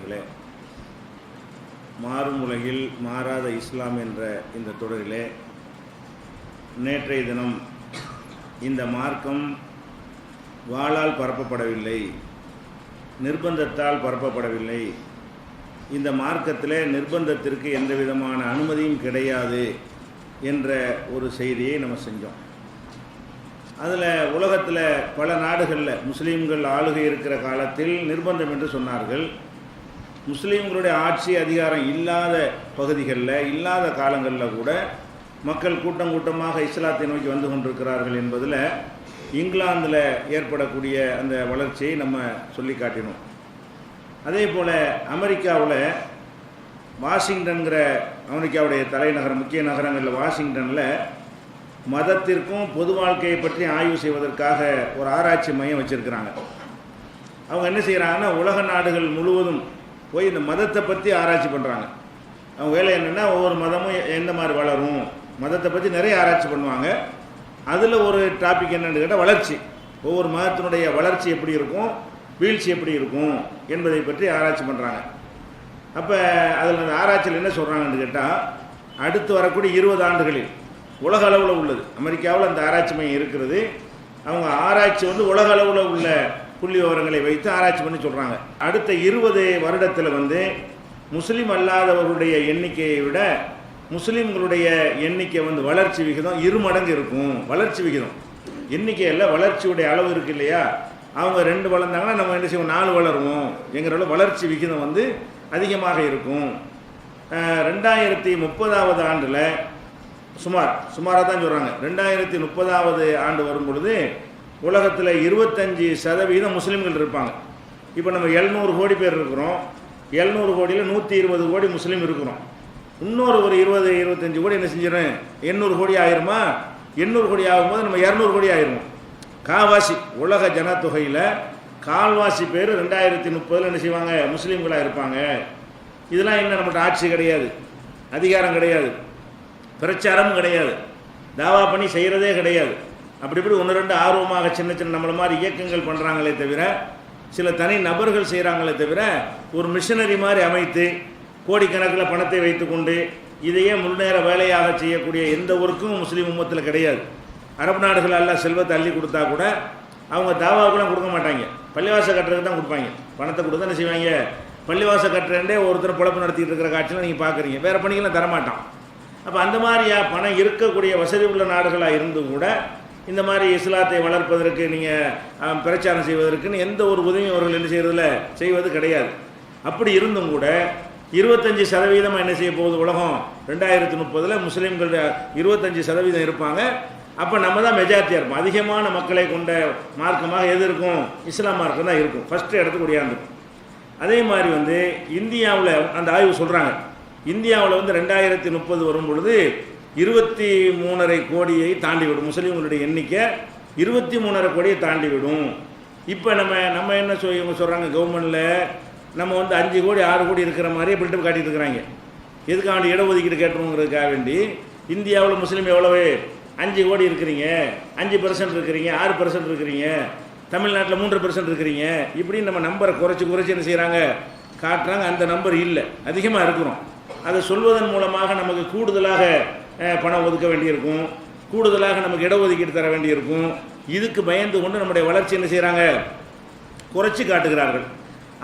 நல்லடியார்களே, மாறும் உலகில் மாறாத இஸ்லாம் என்ற இந்த தொடரிலே நேற்றைய தினம் இந்த மார்க்கம் வாளால் பரப்பப்படவில்லை, நிர்பந்தத்தால் பரப்பப்படவில்லை, இந்த மார்க்கத்திலே நிர்பந்தத்திற்கு எந்த விதமான அனுமதியும் கிடையாது என்ற ஒரு செய்தியை நம்ம செஞ்சோம். அதில் உலகத்தில் பல நாடுகளில் முஸ்லீம்கள் ஆளுகை இருக்கிற காலத்தில் நிர்பந்தம் என்று சொன்னார்கள். முஸ்லீம்களுடைய ஆட்சி அதிகாரம் இல்லாத பகுதிகளில் இல்லாத காலங்களில் கூட மக்கள் கூட்டம் கூட்டமாக இஸ்லாத்தை நோக்கி வந்து கொண்டிருக்கிறார்கள் என்பதில் இங்கிலாந்தில் ஏற்படக்கூடிய அந்த வளர்ச்சியை நம்ம சொல்லி காட்டினோம். அதே போல் அமெரிக்காவில் வாஷிங்டன்கிற அமெரிக்காவுடைய தலைநகரம், முக்கிய நகரங்களில் வாஷிங்டனில் மதத்திற்கும் பொது வாழ்க்கையை பற்றி ஆய்வு செய்வதற்காக ஒரு ஆராய்ச்சி மையம் வச்சுருக்கிறாங்க. அவங்க என்ன செய்கிறாங்கன்னா, உலக நாடுகள் முழுவதும் போய் இந்த மதத்தை பற்றி ஆராய்ச்சி பண்ணுறாங்க. அவங்க வேலை என்னென்னா, ஒவ்வொரு மதமும் எந்த மாதிரி வளரும், மதத்தை பற்றி நிறைய ஆராய்ச்சி பண்ணுவாங்க. அதில் ஒரு டாபிக் என்னென்னு கேட்டால் வளர்ச்சி. ஒவ்வொரு மதத்தினுடைய வளர்ச்சி எப்படி இருக்கும், வீழ்ச்சி எப்படி இருக்கும் என்பதை பற்றி ஆராய்ச்சி பண்ணுறாங்க. அப்போ அதில் அந்த ஆராய்ச்சியில் என்ன சொல்கிறாங்கன்னு கேட்டால், அடுத்து வரக்கூடிய 20 ஆண்டுகளில் உலக அளவில் உள்ளது, அமெரிக்காவில் அந்த ஆராய்ச்சி மையம் இருக்கிறது. அவங்க ஆராய்ச்சி உலக அளவில் உள்ள புள்ளி விவரங்களை வைத்து ஆராய்ச்சி பண்ணி சொல்கிறாங்க. அடுத்த 20 வருடத்தில் முஸ்லீம் அல்லாதவர்களுடைய எண்ணிக்கையை விட முஸ்லீம்களுடைய எண்ணிக்கை வளர்ச்சி விகிதம் 2 மடங்கு இருக்கும். வளர்ச்சி விகிதம் எண்ணிக்கையில் வளர்ச்சியுடைய அளவு இருக்கு இல்லையா, அவங்க 2 வளர்ந்தாங்கன்னா நம்ம என்ன செய்வோம், 4 வளருவோம் என்கிற வளர்ச்சி விகிதம் அதிகமாக இருக்கும். 2030 ஆண்டில் சுமாராக தான் சொல்கிறாங்க. 2030 ஆண்டு வரும் பொழுது உலகத்தில் 25% முஸ்லீம்கள் இருப்பாங்க. இப்போ நம்ம 700 கோடி பேர் இருக்கிறோம். 700 கோடியில் 120 கோடி முஸ்லீம் இருக்கிறோம். இன்னொரு ஒரு 20-25 கோடி என்ன செஞ்சிடும், 800 கோடி ஆயிருமா. 800 கோடி ஆகும்போது நம்ம 200 கோடி ஆயிரும். கால்வாசி உலக ஜனத்தொகையில் கால்வாசி பேர் 2030 என்ன செய்வாங்க, முஸ்லீம்களாக இருப்பாங்க. இதெல்லாம் என்ன, நம்மகிட்ட ஆட்சி கிடையாது, அதிகாரம் கிடையாது, பிரச்சாரமும் கிடையாது, தாவா பண்ணி செய்கிறதே கிடையாது. அப்படி இப்படி 1-2 ஆர்வமாக சின்ன சின்ன நம்மளை மாதிரி இயக்கங்கள் பண்ணுறாங்களே தவிர, சில தனி நபர்கள் செய்கிறாங்களே தவிர, ஒரு மிஷனரி மாதிரி அமைத்து கோடிக்கணக்கில் பணத்தை வைத்துக்கொண்டு இதையே முன்னேற வேலையாக செய்யக்கூடிய எந்த ஒர்க்கும் முஸ்லீம் உம்மத்தில் கிடையாது. அரபு நாடுகள் எல்லாம் செல்வத்தை அள்ளி கொடுத்தா கூட அவங்க தாவாவுக்குலாம் கொடுக்க மாட்டாங்க, பள்ளிவாசல் கட்டுறதுக்கு தான் கொடுப்பாங்க. பணத்தை கொடுத்தா என்ன செய்வாங்க, பள்ளிவாசல் கட்டுறேன்டே ஒருத்தர் பொழப்பு நடத்திட்டு இருக்கிற காட்சியில் நீங்கள் பார்க்குறீங்க, வேறு பணிக்கெல்லாம் தரமாட்டான். அப்போ அந்த மாதிரியா பணம் இருக்கக்கூடிய வசதி உள்ள நாடுகளாக இருந்தும் கூட இந்த மாதிரி இஸ்லாத்தை வளர்ப்பதற்கு நீங்கள் பிரச்சாரம் செய்வதற்குன்னு எந்த ஒரு உதவியும் அவர்கள் என்ன செய்கிறதில்ல, செய்வது கிடையாது. அப்படி இருந்தும் கூட 25% என்ன செய்ய போகுது உலகம், 2030 முஸ்லீம்கள் 25% இருப்பாங்க. அப்போ நம்ம தான் மெஜாரிட்டியாக இருப்போம். அதிகமான மக்களை கொண்ட மார்க்கமாக எது இருக்கும், இஸ்லாம் மார்க்கம் தான் இருக்கும், ஃபஸ்ட்டு இடத்துக்கு ஓடியாந்துக்கும். அதே மாதிரி இந்தியாவில் அந்த ஆய்வு சொல்கிறாங்க, இந்தியாவில் 2030 வரும் பொழுது 23.5 கோடியை தாண்டிவிடும். முஸ்லீம்களுடைய எண்ணிக்கை 23.5 கோடியை தாண்டிவிடும். இப்போ நம்ம என்ன இவங்க சொல்கிறாங்க, கவர்மெண்ட்டில் நம்ம 5 கோடி 6 கோடி இருக்கிற மாதிரியே பில்டப் காட்டிட்டு இருக்கிறாங்க. எதுக்காக இடஒதுக்கீடு கேட்டுருங்கிறதுக்காக வேண்டி இந்தியாவில் முஸ்லீம் எவ்வளவு, 5 கோடி இருக்கிறீங்க, 5% இருக்கிறீங்க, 6% இருக்கிறீங்க, தமிழ்நாட்டில் 3% இருக்கிறீங்க, இப்படின்னு நம்ம நம்பரை குறைச்சி என்ன செய்கிறாங்க, காட்டுறாங்க. அந்த நம்பர் இல்லை, அதிகமாக இருக்கிறோம். அதை சொல்வதன் மூலமாக நமக்கு கூடுதலாக பணம் ஒதுக்க வேண்டியிருக்கும், கூடுதலாக நமக்கு இடஒதுக்கீடு தர வேண்டியிருக்கும். இதுக்கு பயந்து கொண்டு நம்முடைய வளர்ச்சி என்ன செய்கிறாங்க, குறைச்சி காட்டுகிறார்கள்.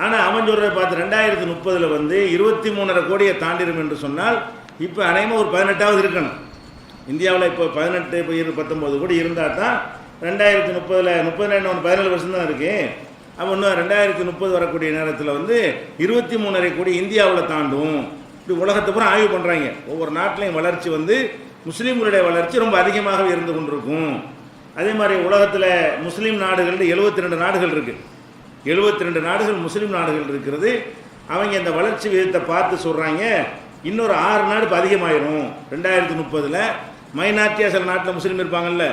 ஆனால் அவன் சொல்கிறத பார்த்து 2030 23.5 கோடியை தாண்டிடும் என்று சொன்னால் இப்போ அநேகமாக ஒரு 18ஆவது இருக்கணும். இந்தியாவில் இப்போ 18, இப்போ 19 கோடி இருந்தால் தான் 2030 17% தான் இருக்குது. அப்போ இன்னும் 2030 வரக்கூடிய நேரத்தில் 23.5 கோடி இந்தியாவில் தாண்டும். இப்படி உலகத்தை பூரா ஆய்வு பண்ணுறாங்க. ஒவ்வொரு நாட்டிலையும் வளர்ச்சி முஸ்லீம்களுடைய வளர்ச்சி ரொம்ப அதிகமாகவே இருந்து கொண்டிருக்கும். அதே மாதிரி உலகத்தில் முஸ்லீம் நாடுகள் 72 நாடுகள் இருக்குது. 72 நாடுகள் முஸ்லீம் நாடுகள் இருக்கிறது. அவங்க இந்த வளர்ச்சி விகிதத்தை பார்த்து சொல்கிறாங்க, இன்னொரு 6 நாடு இப்போ அதிகமாயிரும். 2030 மைனாரிட்டியாக சில நாட்டில் முஸ்லீம் இருப்பாங்கல்ல,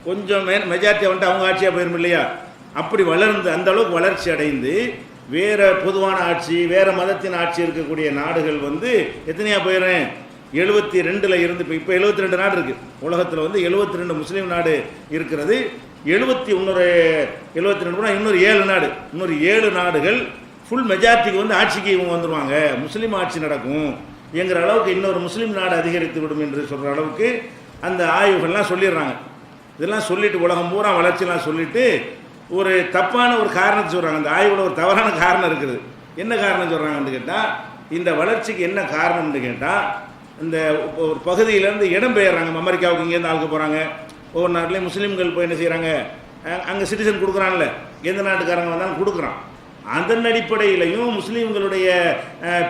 கொஞ்சம் மெஜாரிட்டியாக அவங்க ஆட்சியாக போயிடும் இல்லையா, அப்படி வளர்ந்து அந்த அளவுக்கு வளர்ச்சி அடைந்து வேறு பொதுவான ஆட்சி, வேறு மதத்தின் ஆட்சி இருக்கக்கூடிய நாடுகள் எத்தனையாக போயிடுறேன், 72 இருந்து இப்போ 72 நாடு இருக்குது உலகத்தில். 72 முஸ்லீம் நாடு இருக்கிறது. 72 இன்னொரு 7 நாடு, இன்னொரு 7 நாடுகள் ஃபுல் மெஜாரிட்டிக்கு வந்து ஆட்சிக்கு இவங்க வந்துடுவாங்க, முஸ்லீம் ஆட்சி நடக்கும் என்கிற அளவுக்கு இன்னொரு முஸ்லீம் நாடு அதிகரித்து விடும் என்று சொல்கிற அளவுக்கு அந்த ஆய்வுகள்லாம் சொல்லிடுறாங்க. இதெல்லாம் சொல்லிட்டு உலகம் பூரா வளர்ச்சிலாம் சொல்லிட்டு ஒரு தப்பான ஒரு காரணத்தை சொல்கிறாங்க. அந்த ஆய்வில் ஒரு தவறான காரணம் இருக்குது. என்ன காரணம் சொல்கிறாங்கன்னு கேட்டால், இந்த வளர்ச்சிக்கு என்ன காரணம்னு கேட்டால், இந்த ஒரு பகுதியிலேருந்து இடம் பெயர்றாங்க. அமெரிக்காவுக்கு இங்கேருந்து ஆளுக்கு போகிறாங்க. ஒவ்வொரு நாட்டிலையும் முஸ்லீம்கள் போய் என்ன செய்கிறாங்க, அங்கே சிட்டிசன் கொடுக்குறான்ல, எந்த நாட்டுக்காரங்க வந்தாலும் கொடுக்குறான். அதன் அடிப்படையிலையும் முஸ்லீம்களுடைய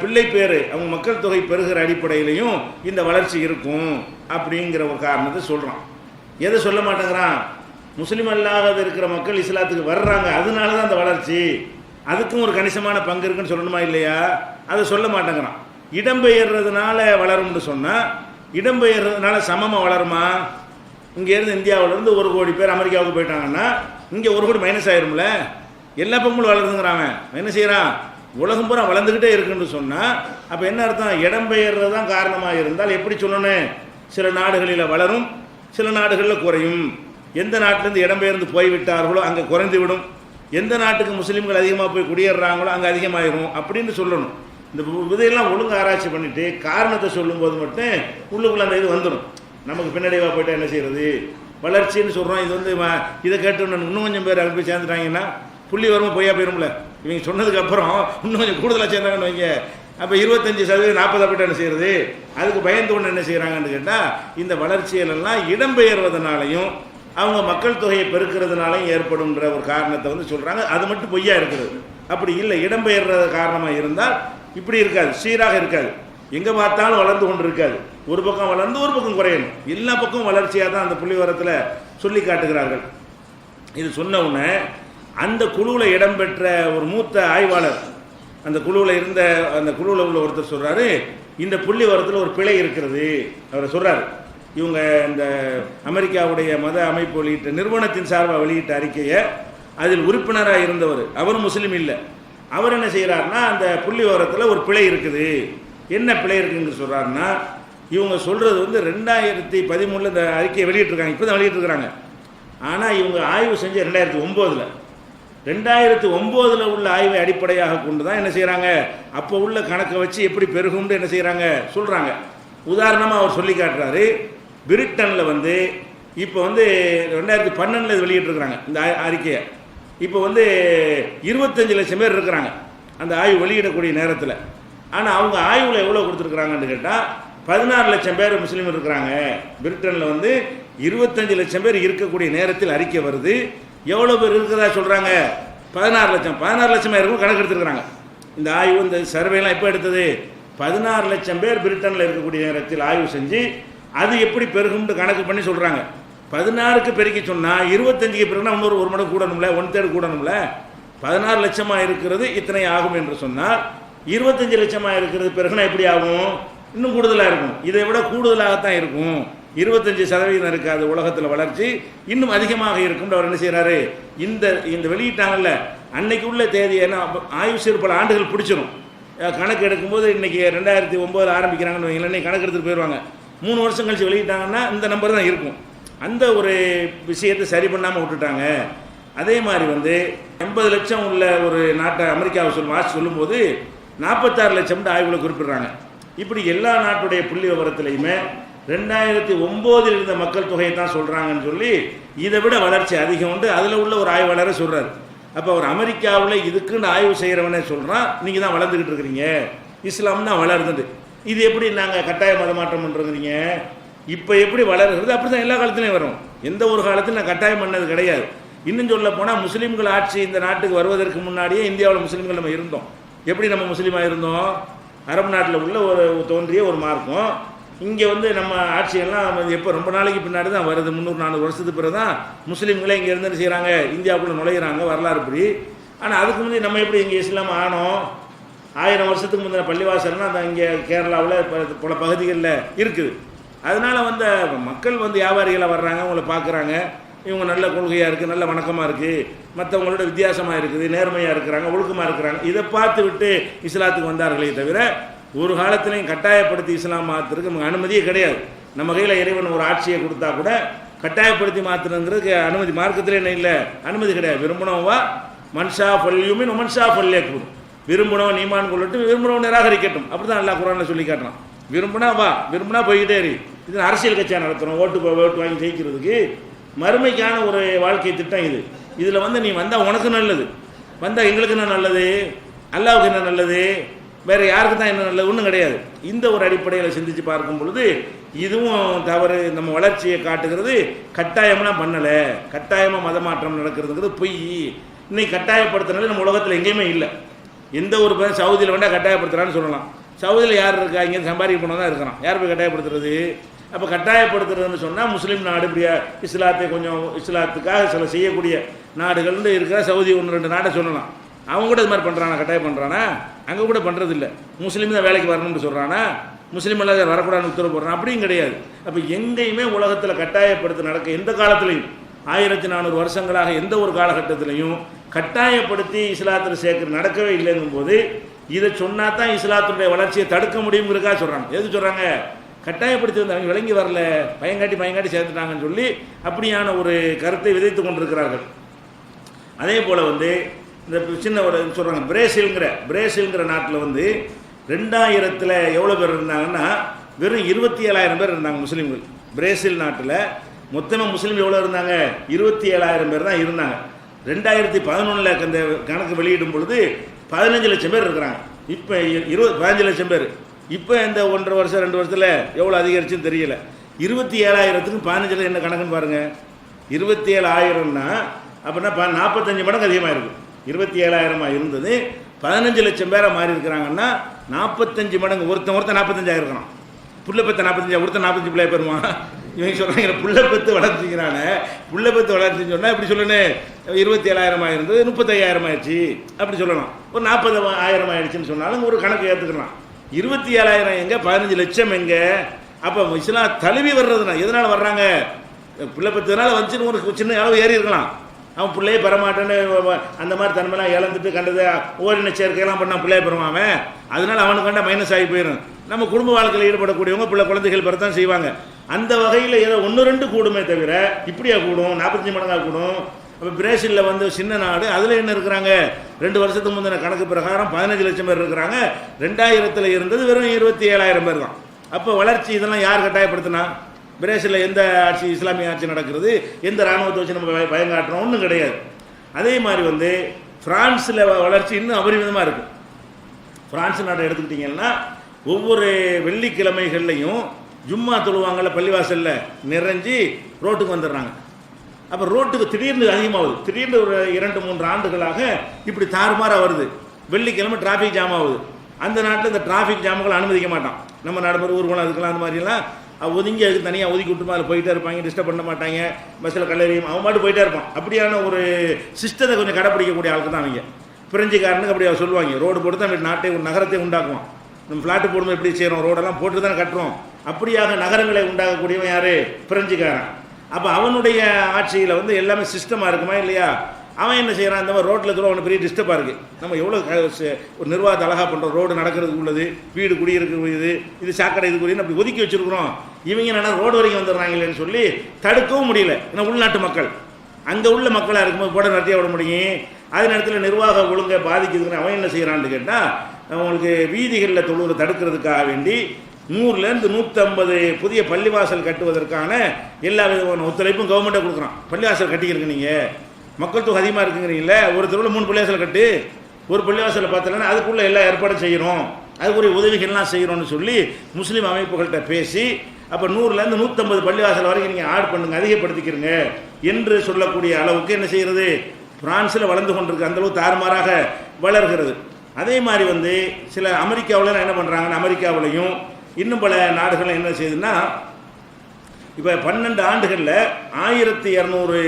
பிள்ளை பேர் அவங்க மக்கள் தொகை பெருகிற அடிப்படையிலையும் இந்த வளர்ச்சி இருக்கும் அப்படிங்கிற ஒரு காரணத்தை சொல்கிறான். எதை சொல்ல மாட்டேங்கிறான், முஸ்லீம் அல்லாத இருக்கிற மக்கள் இஸ்லாத்துக்கு வர்றாங்க, அதனால தான் அந்த வளர்ச்சி, அதுக்கும் ஒரு கணிசமான பங்கு இருக்குன்னு சொல்லணுமா இல்லையா, அதை சொல்ல மாட்டேங்கிறான். இடம்பெயர்றதுனால வளரும்னு சொன்னால் இடம்பெயர்றதுனால சமமாக வளருமா? இங்கேருந்து இந்தியாவிலேருந்து 1 கோடி பேர் அமெரிக்காவுக்கு போயிட்டாங்கன்னா இங்கே 1 கோடி மைனஸ் ஆயிரும்ல. எல்லா பக்கமும் வளருதுங்கிறாங்க. என்ன செய்கிறான், உலகம் பூரா வளர்ந்துக்கிட்டே இருக்குன்னு சொன்னால் அப்போ என்ன அர்த்தம், இடம்பெயர்றது தான் காரணமாக இருந்தால் எப்படி சொல்லணும், சில நாடுகளில் வளரும், சில நாடுகளில் குறையும். எந்த நாட்டிலேருந்து இடம்பெயர்ந்து போய்விட்டார்களோ அங்கே குறைந்து விடும், எந்த நாட்டுக்கு முஸ்லீம்கள் அதிகமாக போய் குடியேறாங்களோ அங்கே அதிகமாகிடும் அப்படின்னு சொல்லணும். இந்த இதையெல்லாம் ஒழுங்கு ஆராய்ச்சி பண்ணிவிட்டு காரணத்தை சொல்லும்போது மட்டும் உள்ளுக்குள்ள அந்த இது வந்துடும். நமக்கு பின்னடைவாக போய்ட்டால் என்ன செய்கிறது, வளர்ச்சின்னு சொல்கிறோம். இது வந்து இதை கேட்டு இன்னும் கொஞ்சம் பேர் அங்கே போய் சேர்ந்துட்டாங்கன்னா புள்ளி வரும் பொய்யா போயிரும்ல. இவங்க சொன்னதுக்கப்புறம் இன்னும் கொஞ்சம் கூடுதலாக சேர்ந்தாங்கன்னு வைங்க, அப்போ 25% 40 போய்ட்டு என்ன செய்கிறது, அதுக்கு பயந்து கொண்டு என்ன செய்கிறாங்கன்னு கேட்டால் இந்த வளர்ச்சியிலெல்லாம் இடம்பெயர்வதனாலையும் அவங்க மக்கள் தொகையை பெருக்கிறதுனாலையும் ஏற்படும்ன்ற ஒரு காரணத்தை வந்து சொல்கிறாங்க. அது மட்டும் பொய்யா இருக்கிறது. அப்படி இல்லை, இடம்பெயர்ற காரணமாக இருந்தால் இப்படி இருக்காது, சீராக இருக்காது, எங்கே பார்த்தாலும் வளர்ந்து கொண்டு இருக்காது. ஒரு பக்கம் வளர்ந்து ஒரு பக்கம் குறையணும், எல்லா பக்கமும் வளர்ச்சியாக தான் அந்த புள்ளிவரத்தில் சொல்லி காட்டுகிறார்கள். இது சொன்ன உடனே அந்த குழுவில் இடம்பெற்ற ஒரு மூத்த ஆய்வாளர், அந்த குழுவில் இருந்த அந்த குழுவில் உள்ள ஒருத்தர் சொல்கிறாரு, இந்த புள்ளிவரத்தில் ஒரு பிழை இருக்கிறது. அவர் சொல்கிறார், இவங்க இந்த அமெரிக்காவுடைய மத அமைப்பு வெளியிட்ட நிறுவனத்தின் சார்பாக வெளியிட்ட அறிக்கையை அதில் உறுப்பினராக இருந்தவர், அவர் முஸ்லீம் இல்லை, அவர் என்ன செய்கிறாருன்னா அந்த புள்ளி விவரத்தில் ஒரு பிழை இருக்குது. என்ன பிழை இருக்குன்னு சொல்கிறாருன்னா, இவங்க சொல்கிறது வந்து 2013 இந்த அறிக்கையை வெளியிட்டிருக்காங்க, இப்போ தான் வெளியிட்டிருக்கிறாங்க. ஆனால் இவங்க ஆய்வு செஞ்ச 2009 உள்ள ஆய்வை அடிப்படையாக கொண்டு தான் என்ன செய்கிறாங்க, அப்போ உள்ள கணக்கை வச்சு எப்படி பெருகும்னு என்ன செய்கிறாங்க சொல்கிறாங்க. உதாரணமாக அவர் சொல்லி காட்டுறாரு, பிரிட்டனில் வந்து இப்போ வந்து 2012 வெளியிட்டிருக்கிறாங்க இந்த அறிக்கையை. இப்போ வந்து 25 லட்சம் பேர் இருக்கிறாங்க அந்த ஆய்வு வெளியிடக்கூடிய நேரத்தில். ஆனால் அவங்க ஆய்வில் எவ்வளோ கொடுத்துருக்குறாங்கன்னு கேட்டால் 16 லட்சம் பேர் முஸ்லீம் இருக்கிறாங்க. பிரிட்டனில் வந்து 25 லட்சம் பேர் இருக்கக்கூடிய நேரத்தில் அறிக்கை வருது. எவ்வளோ பேர் இருக்கிறதா சொல்கிறாங்க, 16 லட்சம். 16 லட்சமாக இருக்கும் கணக்கு எடுத்துருக்குறாங்க. இந்த ஆய்வு இந்த சர்வேலாம் எப்போ எடுத்தது, 16 லட்சம் பேர் பிரிட்டனில் இருக்கக்கூடிய நேரத்தில் ஆய்வு செஞ்சு அது எப்படி பெருகும்னு கணக்கு பண்ணி சொல்கிறாங்க. 16க்கு பெருக்கி சொன்னால் 25க்கு பிறகுனா இன்னொரு 1 மடங்கு கூடணும்ல, 1/3 கூடணும்ல. 16 லட்சமாக இருக்கிறது இத்தனை ஆகும் என்று சொன்னால் 25 லட்சமாக இருக்கிறது பிறகுனா எப்படி ஆகும், இன்னும் கூடுதலாக இருக்கும். இதை விட கூடுதலாகத்தான் இருக்கும். 25% இருக்காது உலகத்தில் வளர்ச்சி, இன்னும் அதிகமாக இருக்கும். அவர் என்ன செய்கிறாரு, இந்த வெளியிட்டாங்கல்ல அன்னைக்கு உள்ள தேதி, ஏன்னா ஆய்வு செய்ய பல ஆண்டுகள் பிடிச்சிடும். கணக்கு எடுக்கும்போது இன்றைக்கி 2009 ஆரம்பிக்கிறாங்கன்னு வைங்களேன், இன்னைக்கு கணக்கு எடுத்துகிட்டு போயிடுவாங்க. 3 வருஷம் கழிச்சு வெளியிட்டாங்கன்னா இந்த நம்பர் தான் இருக்கும். அந்த ஒரு விஷயத்தை சரி பண்ணாமல் விட்டுட்டாங்க. அதே மாதிரி வந்து 80 லட்சம் உள்ள ஒரு நாட்டை அமெரிக்காவை சொல்லும்போது 46 லட்சம்னு ஆய்வில் குறிப்பிடுறாங்க. இப்படி எல்லா நாட்டுடைய புள்ளி விவரத்திலையுமே 2009 இருந்த மக்கள் தொகையை தான் சொல்கிறாங்கன்னு சொல்லி இதை விட வளர்ச்சி அதிகம் உண்டு. அதில் உள்ள ஒரு ஆய்வாளரை சொல்கிறார். அப்போ அவர் அமெரிக்காவில் இதுக்குன்னு ஆய்வு செய்கிறவனே சொல்கிறான், நீங்கள் தான் வளர்ந்துக்கிட்டு இருக்கிறீங்க, இஸ்லாம் தான் வளருதுண்டு. இது எப்படி நாங்கள் கட்டாய மதமாற்றம் பண்ணுறோங்கிறீங்க, இப்போ எப்படி வளருகிறது அப்படி தான் எல்லா காலத்துலையும் வரும். எந்த ஒரு காலத்திலும் நான் கட்டாயம் பண்ணது கிடையாது. இன்னும் சொல்ல போனால் முஸ்லீம்கள் ஆட்சி இந்த நாட்டுக்கு வருவதற்கு முன்னாடியே இந்தியாவில் முஸ்லீம்கள் நம்ம இருந்தோம். எப்படி நம்ம முஸ்லீமாக இருந்தோம், அரபு நாட்டில் உள்ள தோன்றிய ஒரு மார்க்கம். இங்கே வந்து நம்ம ஆட்சியெல்லாம் எப்போ ரொம்ப நாளைக்கு பின்னாடி தான் வருது, 300-400 வருஷத்துக்கு பிறகு தான் முஸ்லீம்களே இங்கே இருந்து செய்கிறாங்க, இந்தியாவுக்குள்ளே நுழையிறாங்க, வரலாறு இப்படி. ஆனால் அதுக்கு முன்னாடி நம்ம எப்படி இங்கே இஸ்லாம் ஆனோம், 1000 வருஷத்துக்கு முந்தின பள்ளிவாசல்னால் அந்த இங்கே கேரளாவில் பல பகுதிகளில் இருக்குது. அதனால் வந்து மக்கள் வந்து வியாபாரிகளாக வர்றாங்க, அவங்கள பார்க்குறாங்க, இவங்க நல்ல கொள்கையாக இருக்குது, நல்ல வணக்கமாக இருக்குது, மற்றவங்களோட வித்தியாசமாக இருக்குது, நேர்மையாக இருக்கிறாங்க, ஒழுக்கமாக இருக்கிறாங்க. இதை பார்த்து விட்டு இஸ்லாத்துக்கு வந்தார்களே தவிர ஒரு காலத்திலையும் கட்டாயப்படுத்தி இஸ்லாம் மாற்றுறதுக்கு நமக்கு அனுமதியே கிடையாது. நம்ம கையில் இறைவன் ஒரு ஆட்சியை கொடுத்தா கூட கட்டாயப்படுத்தி மாற்றுறதுங்கிறதுக்கு அனுமதி மார்க்கத்திலே என்ன இல்லை, அனுமதி கிடையாது. விரும்பினவா மன்ஷா பல்யுமின் மன்ஷா பல்லேக்கூடும், விரும்பினவன் ஈமான் கொள்ளட்டும், விரும்பினவன் நிராகரிக்கட்டும். அப்படி தான் அல்லாஹ் குர்ஆன்ல சொல்லி காட்டுறான். விரும்பினா வா, விரும்பினா போய்கிட்டே இரு. இது அரசியல் கட்சியாக நடத்துகிறோம், ஓட்டு வாங்கி ஜெயிக்கிறதுக்கு. மறுமைக்கான ஒரு வாழ்க்கை திட்டம் இது. இதில் வந்து நீ வந்தால் உனக்கு நல்லது, வந்தால் எங்களுக்கு என்ன நல்லது, அல்லாவுக்கு என்ன நல்லது, வேறு யாருக்கு தான் என்ன நல்லது, ஒன்றும் கிடையாது. இந்த ஒரு அடிப்படையில் சிந்திச்சு பார்க்கும் பொழுது இதுவும் தவறு. நம்ம வளர்ச்சியை காட்டுகிறது கட்டாயம்லாம் பண்ணலை, கட்டாயமாக மத மாற்றம் நடக்கிறதுங்கிறது பொய். இன்னைக்கு கட்டாயப்படுத்துனால நம்ம உலகத்தில் எங்கேயுமே இல்லை. எந்த ஒரு பேர் சவுதியில் வேண்டாம் கட்டாயப்படுத்துகிறான்னு சொல்லலாம். சவுதியில் யார் இருக்கா, இங்கே சம்பாதிக்க போனால் தான் இருக்கிறான், யார் போய் கட்டாயப்படுத்துறது? அப்போ கட்டாயப்படுத்துறதுன்னு சொன்னால் முஸ்லீம் நாடு இப்படியா, இஸ்லாத்தை கொஞ்சம் இஸ்லாத்துக்காக சில செய்யக்கூடிய நாடுகள்னு இருக்கிற சவுதி 1-2 நாடை சொல்லலாம். அவங்க கூட இது மாதிரி பண்ணுறானா, கட்டாயம் பண்ணுறானா? அங்கே கூட பண்ணுறதில்லை. முஸ்லீம் தான் வேலைக்கு வரணும்னு சொல்கிறானா, முஸ்லீம் எல்லாம் வரக்கூடாதுன்னு உத்தரவு போடுறான், அப்படியும் கிடையாது. அப்போ எங்கேயுமே உலகத்தில் கட்டாயப்படுத்த நடக்க எந்த காலத்துலையும் 1400 வருஷங்களாக எந்த ஒரு காலகட்டத்திலையும் கட்டாயப்படுத்தி இஸ்லாத்தில் சேர்க்க நடக்கவே இல்லைங்கும் போது இதை சொன்னா தான் இஸ்லாத்துடைய வளர்ச்சியை தடுக்க முடியுங்கிறக்கா சொல்கிறாங்க. எது சொல்கிறாங்க? கட்டாயப்படுத்தி வந்தாங்க, விளங்கி வரல, பயங்காட்டி சேர்த்துட்டாங்கன்னு சொல்லி அப்படியான ஒரு கருத்தை விதைத்து கொண்டிருக்கிறார்கள். அதே போல் வந்து இந்த சின்ன ஒரு சொல்கிறாங்க, பிரேசில்ங்கிற நாட்டில் வந்து 2000 எவ்வளோ பேர் இருந்தாங்கன்னா வெறும் 27,000 பேர் இருந்தாங்க முஸ்லீம்கள். பிரேசில் நாட்டில் மொத்தமாக முஸ்லீம் எவ்வளோ இருந்தாங்க? 27,000 பேர் தான் இருந்தாங்க. 2011 அந்த கணக்கு வெளியிடும் பொழுது 15 லட்சம் பேர் இருக்கிறாங்க. இப்போ 15 லட்சம் பேர். இப்போ இந்த 1.5 வருஷம் 2 வருஷத்தில் எவ்வளோ அதிகரிச்சுன்னு தெரியல. 27,000க்கு 15 என்ன கணக்குன்னு பாருங்கள். 27,000ன்னா அப்படின்னா 45 மடங்கு அதிகமாக இருக்குது. 27,000 இருந்தது 15 லட்சம் பேரை மாறி இருக்கிறாங்கன்னா 45 மடங்கு. ஒருத்தன் 45,000 இருக்கிறான். புள்ள பெற்ற 45, ஒருத்தன் 45 பிள்ளைய பெறுவான். இவங்க சொல்கிறாங்க புள்ள பெற்று வளர்ச்சிக்கிறானே, புள்ள பெற்று வளர்ச்சின்னு சொன்னால் இப்படி சொல்லணும். 27,000 இருந்தது 35,000 ஆயிடுச்சு அப்படி சொல்லலாம். ஒரு 40,000 ஆயிடுச்சுன்னு சொன்னாலும் ஒரு கணக்கு ஏற்றுக்கலாம். 27,000 எங்கே, 15 லட்சம் எங்கே? அப்போ இஸ்லாம் தழுவி வர்றதுனா எதனால் வர்றாங்க? பிள்ளை பெற்றதுனால வந்துச்சுன்னு ஒரு சின்ன அளவு ஏறி இருக்கலாம். அவன் பிள்ளையை பெறமாட்டேன்னு அந்த மாதிரி தன்மைலாம் இழந்துட்டு கண்டது ஓரின சேர்க்கையெல்லாம் பண்ணால் பிள்ளையை பெறுவான். அதனால அவனுக்கு கண்டா மைனஸ் ஆகி போயிடும். நம்ம குடும்ப வாழ்க்கையில் ஈடுபடக்கூடியவங்க குழந்தைகள் பெறத்தான் செய்வாங்க. அந்த வகையில் ஏதோ 1-2 கூடுமே தவிர இப்படியா கூடும், 45 மடங்காக கூடும். அப்போ பிரேசிலில் வந்து சின்ன நாடு, அதில் என்ன இருக்கிறாங்க? 2 வருஷத்துக்கு முந்தின கணக்கு பிரகாரம் 15 லட்சம் பேர் இருக்கிறாங்க. 2000 இருந்தது வெறும் 27,000 பேர் தான். அப்போ வளர்ச்சி இதெல்லாம் யார் கட்டாயப்படுத்தினா? பிரேசிலில் எந்த ஆட்சி, இஸ்லாமிய ஆட்சி நடக்கிறது? எந்த இராணுவத்தை வச்சு நம்ம பயங்காட்டுறோம்? ஒன்றும் கிடையாது. அதே மாதிரி வந்து பிரான்ஸில் வளர்ச்சி இன்னும் அபரிமிதமாக இருக்குது. பிரான்ஸ் நாட்டை எடுத்துக்கிட்டிங்கன்னா ஒவ்வொரு வெள்ளிக்கிழமைகள்லையும் ஜும்மா தொழுவாங்கள்ல பள்ளிவாசலில் நிறைஞ்சி ரோட்டுக்கு வந்துடுறாங்க. அப்போ ரோட்டுக்கு திடீர்னு அதிகமாகுது. திடீர்னு ஒரு 2-3 ஆண்டுகளாக இப்படி தாறுமாறாக வருது. வெள்ளிக்கிழமை டிராஃபிக் ஜாம் ஆகுது. அந்த நாட்டில் இந்த டிராஃபிக் ஜாமுகளை அனுமதிக்க மாட்டான். நம்ம நடைமுறை ஊர்வலம் அதுக்கெல்லாம் அந்த மாதிரிலாம் ஒதுங்கி அதுக்கு தனியாக ஒதுக்கி விட்டுமா அதில் போயிட்டே இருப்பாங்க, டிஸ்டர்ப் பண்ண மாட்டாங்க. பஸ்ஸில் கல்லறியும் அவன் பாட்டு போயிட்டே இருப்பான். அப்படியான ஒரு சிஸ்டத்தை கொஞ்சம் கடைப்பிடிக்கக்கூடிய ஆளுக்கு தான் அவங்க. பிரெஞ்சுக்காரனுக்கு அப்படி அவர் சொல்லுவாங்க, ரோடு போட்டு தான் நாட்டை ஒரு நகரத்தை உண்டாக்குவான். நம்ம ஃப்ளாட்டு போடும்போது எப்படி செய்கிறோம், ரோடெல்லாம் போட்டு தானே கட்டுறோம். அப்படியாக நகரங்களை உண்டாக்கக்கூடியவன் யார்? பிரெஞ்சுக்காரன். அப்போ அவனுடைய ஆட்சியில் வந்து எல்லாமே சிஸ்டமாக இருக்குமா இல்லையா? அவன் என்ன செய்கிறான்? இந்த மாதிரி ரோட்டில் கூட அவனுக்கு பெரிய டிஸ்டர்பாக இருக்குது. நம்ம எவ்வளோ ஒரு நிர்வாகத்தை அழகாக பண்ணுறோம், ரோடு நடக்கிறதுக்கு உள்ளது, வீடு குடியிருக்கிறது, இது சாக்கடை இதுக்குரியன்னு அப்படி ஒதுக்கி வச்சுருக்குறோம். இவங்க என்னன்னா ரோடு வரைக்கும் வந்துடுறாங்களேன்னு சொல்லி தடுக்கவும் முடியல. ஏன்னா உள்நாட்டு மக்கள் அங்கே உள்ள மக்களாக இருக்கும்போது போட நடத்திய விட முடியும். அதே நேரத்தில் நிர்வாக ஒழுங்கை பாதிக்குதுன்னு அவன் என்ன செய்கிறான்னு கேட்டால், அவங்களுக்கு வீதிகளில் தொழுவதை தடுக்கிறதுக்காக வேண்டி 100லேருந்து 150 புதிய பள்ளிவாசல் கட்டுவதற்கான எல்லா விதமான ஒத்துழைப்பும் கவர்மெண்ட்டை கொடுக்குறான். பள்ளிவாசல் கட்டிக்கிறீங்க, நீங்கள் மக்கள் தொகை அதிகமாக இருக்குங்கிறீங்களே, ஒரு தெருவில் 3 பள்ளிவாசல் கட்டு, ஒரு பள்ளிவாசலை பார்த்தோன்னா அதுக்குள்ளே எல்லா ஏற்பாடும் செய்கிறோம், அதுக்குரிய உதவிகள்லாம் செய்கிறோன்னு சொல்லி முஸ்லீம் அமைப்புகள்கிட்ட பேசி அப்போ 100லேருந்து 150 பள்ளிவாசல் வரைக்கும் நீங்கள் ஆட் பண்ணுங்க, அதிகப்படுத்திக்கிறங்க என்று சொல்லக்கூடிய அளவுக்கு என்ன செய்கிறது? பிரான்ஸில் வளர்ந்து கொண்டிருக்கு. அந்தளவு தாறுமாறாக வளர்கிறது. அதே மாதிரி வந்து சில அமெரிக்காவில் என்ன பண்ணுறாங்கன்னா, அமெரிக்காவிலையும் இன்னும் பல நாடுகள் என்ன செய்யுதுன்னா, இப்போ 12 ஆண்டுகளில் 1200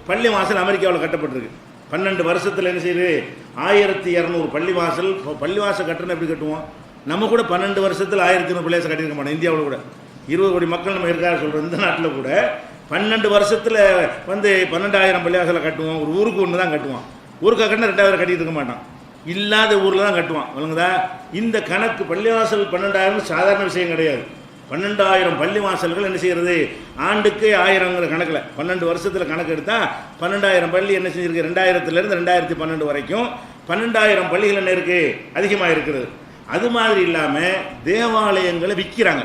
பள்ளிவாசல் அமெரிக்காவில் கட்டப்பட்டிருக்கு. 12 வருஷத்தில் என்ன செய்யுது? 1200 பள்ளிவாசல். பள்ளிவாசல் கட்டணும் எப்படி கட்டுவோம்? நம்ம கூட 12 வருஷத்தில் 1200 பள்ளிவாசல் கட்டியிருக்க மாட்டோம். இந்தியாவில் கூட 20 கோடி மக்கள் நம்ம இருக்காரு சொல்கிறோம். இந்த நாட்டில் கூட 12 வருஷத்தில் வந்து 12,000 பள்ளிவாசலை கட்டுவோம். ஒரு ஊருக்கு ஒன்று தான் கட்டுவான். ஊருக்காக கட்டினா 2,000 கட்டிட்டு இருக்க மாட்டான். இல்லாத ஊரில் தான் கட்டுவான். வழங்குதா? இந்த கணக்கு பள்ளிவாசல் 12,000 சாதாரண விஷயம் கிடையாது. 12,000 பள்ளிவாசல்கள் என்ன செய்கிறது? ஆண்டுக்கு 1000ங்கிற கணக்கில் 12 வருஷத்தில் கணக்கு எடுத்தால் 12,000 பள்ளி என்ன செஞ்சிருக்கு? 2000லேருந்து 2012 வரைக்கும் 12,000 பள்ளிகள் என்ன இருக்கு, அதிகமாக இருக்கிறது. அது மாதிரி இல்லாமல் தேவாலயங்களை விற்கிறாங்க.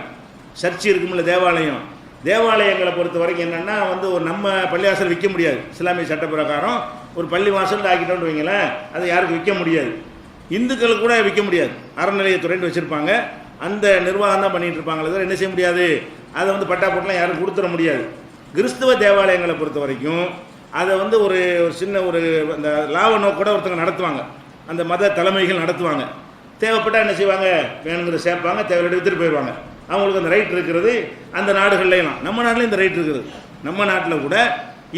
சர்ச்சு இருக்குமில்ல, தேவாலயம், தேவாலயங்களை பொறுத்த வரைக்கும் என்னென்னா வந்து ஒரு நம்ம பள்ளிவாசல் விற்க முடியாது. இஸ்லாமிய சட்ட பிரகாரம் ஒரு பள்ளி வாசல் ஆக்கிட்டோன்னு வைங்களேன், அதை யாருக்கும் விற்க முடியாது. இந்துக்களுக்கு கூட விற்க முடியாது. அறநிலையத்துறைன்னு வச்சுருப்பாங்க, அந்த நிர்வாகம் தான் பண்ணிகிட்டு இருப்பாங்களே தவிர என்ன செய்ய முடியாது, அதை வந்து பட்டா போட்டுலாம் யாரும் கொடுத்துட முடியாது. கிறிஸ்துவ தேவாலயங்களை பொறுத்த வரைக்கும் அதை வந்து ஒரு சின்ன ஒரு அந்த லாப நோக்கோட ஒருத்தங்க நடத்துவாங்க, அந்த மத தலைமைகள் நடத்துவாங்க. தேவைப்பட்டால் என்ன செய்வாங்க, வேணுங்கிற சேர்ப்பாங்க, தேவையோட எடுத்துகிட்டு போயிடுவாங்க. அவங்களுக்கு அந்த ரைட் இருக்கிறது. அந்த நாடுகள்லாம், நம்ம நாட்டில் இந்த ரைட் இருக்குது. நம்ம நாட்டில் கூட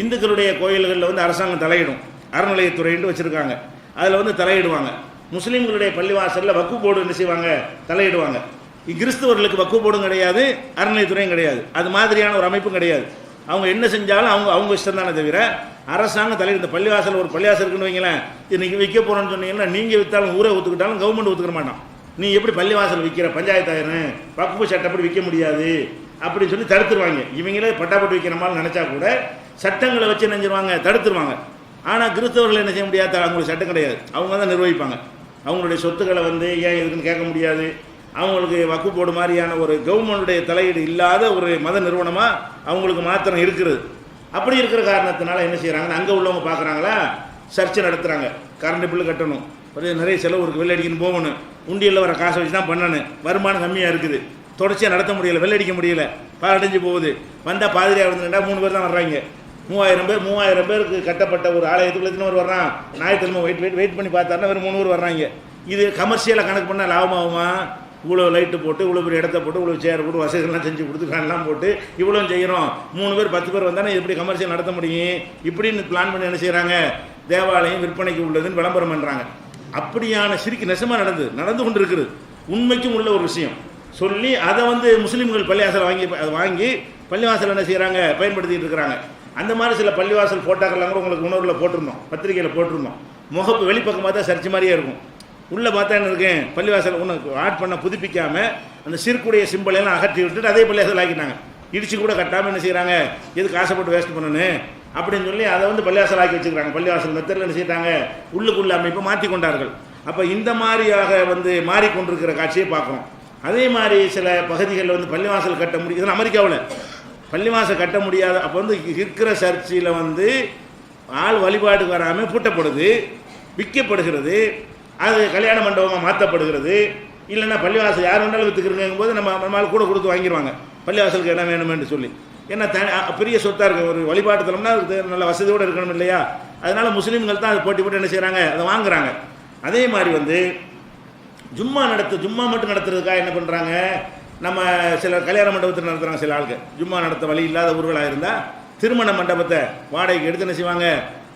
இந்துக்களுடைய கோயில்களில் வந்து அரசாங்கம் தலையிடும், அறநிலையத்துறைன்னு வச்சுருக்காங்க, அதில் வந்து தலையிடுவாங்க. முஸ்லீம்களுடைய பள்ளிவாசலில் வக்கு போர்டு என்ன செய்வாங்க, தலையிடுவாங்க. கிறிஸ்தவர்களுக்கு வக்கு போர்டும் கிடையாது, அறநிலையத்துறையும் கிடையாது, அது மாதிரியான ஒரு அமைப்பும் கிடையாது. அவங்க என்ன செஞ்சாலும் அவங்க இஷ்டம் தானே தவிர அரசாங்கம் தலையிட. இந்த பள்ளிவாசல் ஒரு பள்ளிவாசல் இருக்குன்னு வைங்களேன், இன்னைக்கு விற்க போகிறோன்னு சொன்னீங்கன்னா நீங்கள் விற்றாலும் ஊரை ஒத்துக்கிட்டாலும் கவர்மெண்ட் ஒத்துக்கிற மாட்டான். நீ எப்படி பள்ளிவாசல் விற்கிற, பஞ்சாயத்தாயிரம் வக்ஃபு சட்டப்படி விற்க முடியாது அப்படின்னு சொல்லி தடுத்துருவாங்க. இவங்களே பட்டாப்பட்டு விற்கிற மாதிரி நினச்சா கூட சட்டங்களை வச்சு நினைஞ்சிருவாங்க, தடுத்துருவாங்க. ஆனால் கிறிஸ்தவர்கள் என்ன செய்ய முடியாது, அவங்களுக்கு சட்டம் கிடையாது, அவங்க தான் நிர்வகிப்பாங்க. அவங்களுடைய சொத்துக்களை வந்து ஏன் இதுக்குன்னு கேட்க முடியாது. அவங்களுக்கு வக்கு போர்டு மாதிரியான ஒரு கவர்மெண்டுடைய தலையீடு இல்லாத ஒரு மத நிறுவனமாக அவங்களுக்கு மாத்திரம் இருக்கிறது. அப்படி இருக்கிற காரணத்தினால என்ன செய்கிறாங்கன்னா, அங்கே உள்ளவங்க பார்க்குறாங்களா, சர்ச்சை நடத்துகிறாங்க, கரண்ட் பில்லு கட்டணும், நிறைய செலவு இருக்குது, வெள்ளடிக்கணும், போகணும், உண்டியலில் வர காசை வச்சு தான் பண்ணணும், வருமானம் கம்மியாக இருக்குது, தொடர்ச்சியாக நடத்த முடியலை, வெள்ளடிக்க முடியல, பாலடைஞ்சு போகுது. வந்தால் பாதிரியாக இருந்துட்டா 3 பேர் தான் வர்றாங்க. 3000 பேருக்கு கட்டப்பட்ட ஒரு ஆலயத்துக்குள்ள எத்தனை பேர் வர்றான், ஞாயிற்றுக்கிழமை வெயிட் பண்ணி பார்த்தாருன்னா வெறும் 3 பேர் வர்றாங்க. இது கமர்ஷியலாக கணக்கு பண்ணால் லாபமாகுமா? இவ்வளோ லைட்டு போட்டு, இவ்வளோ பெரிய இடத்த போட்டு, இவ்வளோ சேர் போட்டு, வசதிகள்லாம் செஞ்சு கொடுத்து, ஃபேன்லாம் போட்டு இவ்வளோ செய்கிறோம், 3 பேர் 10 பேர் வந்தானே எப்படி கமர்ஷியல் நடத்த முடியும்? இப்படின்னு பிளான் பண்ணி என்ன செய்கிறாங்க, தேவாலயம் விற்பனைக்கு உள்ளதுன்னு விளம்பரம் பண்ணுறாங்க. அப்படியான சிரிக்கு நெசமாக நடந்து கொண்டு இருக்குது. உண்மைக்கும் உள்ள ஒரு விஷயம் சொல்லி அதை வந்து முஸ்லீம்கள் பள்ளிவாசல் வாங்கி பள்ளிவாசல் என்ன செய்கிறாங்க, பயன்படுத்திகிட்டு இருக்கிறாங்க. அந்த மாதிரி சில பள்ளிவாசல் ஃபோட்டோக்கள்லாம் கூட உங்களுக்கு உணர்வில் போட்டிருந்தோம், பத்திரிகையில் போட்டிருந்தோம். முகப்பு வெளிப்பக்கம் பார்த்தா சர்ச்சு மாதிரியே இருக்கும், உள்ளே பார்த்தா என்ன இருக்கேன், பள்ளிவாசல் ஒன்று ஆட் பண்ண புதுப்பிக்காமல் அந்த சிறுக்குடைய சிம்பிளெல்லாம் அகற்றி விட்டுட்டு அதே பள்ளிவாசல் ஆக்கிட்டாங்க. இடிச்சு கூட கட்டாமல் என்ன செய்கிறாங்க, எதுக்கு ஆசைப்பட்டு வேஸ்ட் பண்ணணும் அப்படின்னு சொல்லி அதை வந்து பள்ளிவாசல் ஆக்கி வச்சுக்கிறாங்க. பள்ளிவாசல் மெத்தடில் என்ன செய்கிறாங்க, உள்ளுக்குள்ள அமைப்பை மாற்றி கொண்டார்கள். அப்போ இந்த மாதிரியாக வந்து மாறிக்கொண்டிருக்கிற காட்சியை பார்க்குறோம். அதே மாதிரி சில பகுதிகளில் வந்து பள்ளிவாசல் கட்ட முடியுது. அமெரிக்காவில் பள்ளிவாசல் கட்ட முடியாத, அப்போ வந்து இருக்கிற சர்ச்சில் வந்து ஆள் வழிபாடுக்கு வராமல் பூட்டப்படுது, விற்கப்படுகிறது, அது கல்யாண மண்டபமாக மாற்றப்படுகிறது. இல்லைன்னா பள்ளிவாசல் யார் வேணாலும் விற்றுக்கிறங்கும் போது நம்ம கூட கொடுத்து வாங்கிடுவாங்க, பள்ளிவாசலுக்கு இடம் வேணுமென்று சொல்லி. ஏன்னா பெரிய சொத்தாக இருக்குது, ஒரு வழிபாட்டு தலம்னா நல்ல வசதியோடு இருக்கணும் இல்லையா? அதனால் முஸ்லீம்கள் தான் அது போட்டி போட்டு என்ன செய்கிறாங்க, அதை வாங்குறாங்க. அதே மாதிரி வந்து ஜும்மா மட்டும் நடத்துறதுக்காக என்ன பண்ணுறாங்க, நம்ம சில கல்யாண மண்டபத்தில் நடத்துகிறாங்க. சில ஆளுக்கு ஜும்மா நடத்த வழி இல்லாத ஊர்களாக இருந்தால் திருமண மண்டபத்தை வாடகைக்கு எடுத்து என்ன செய்வாங்க,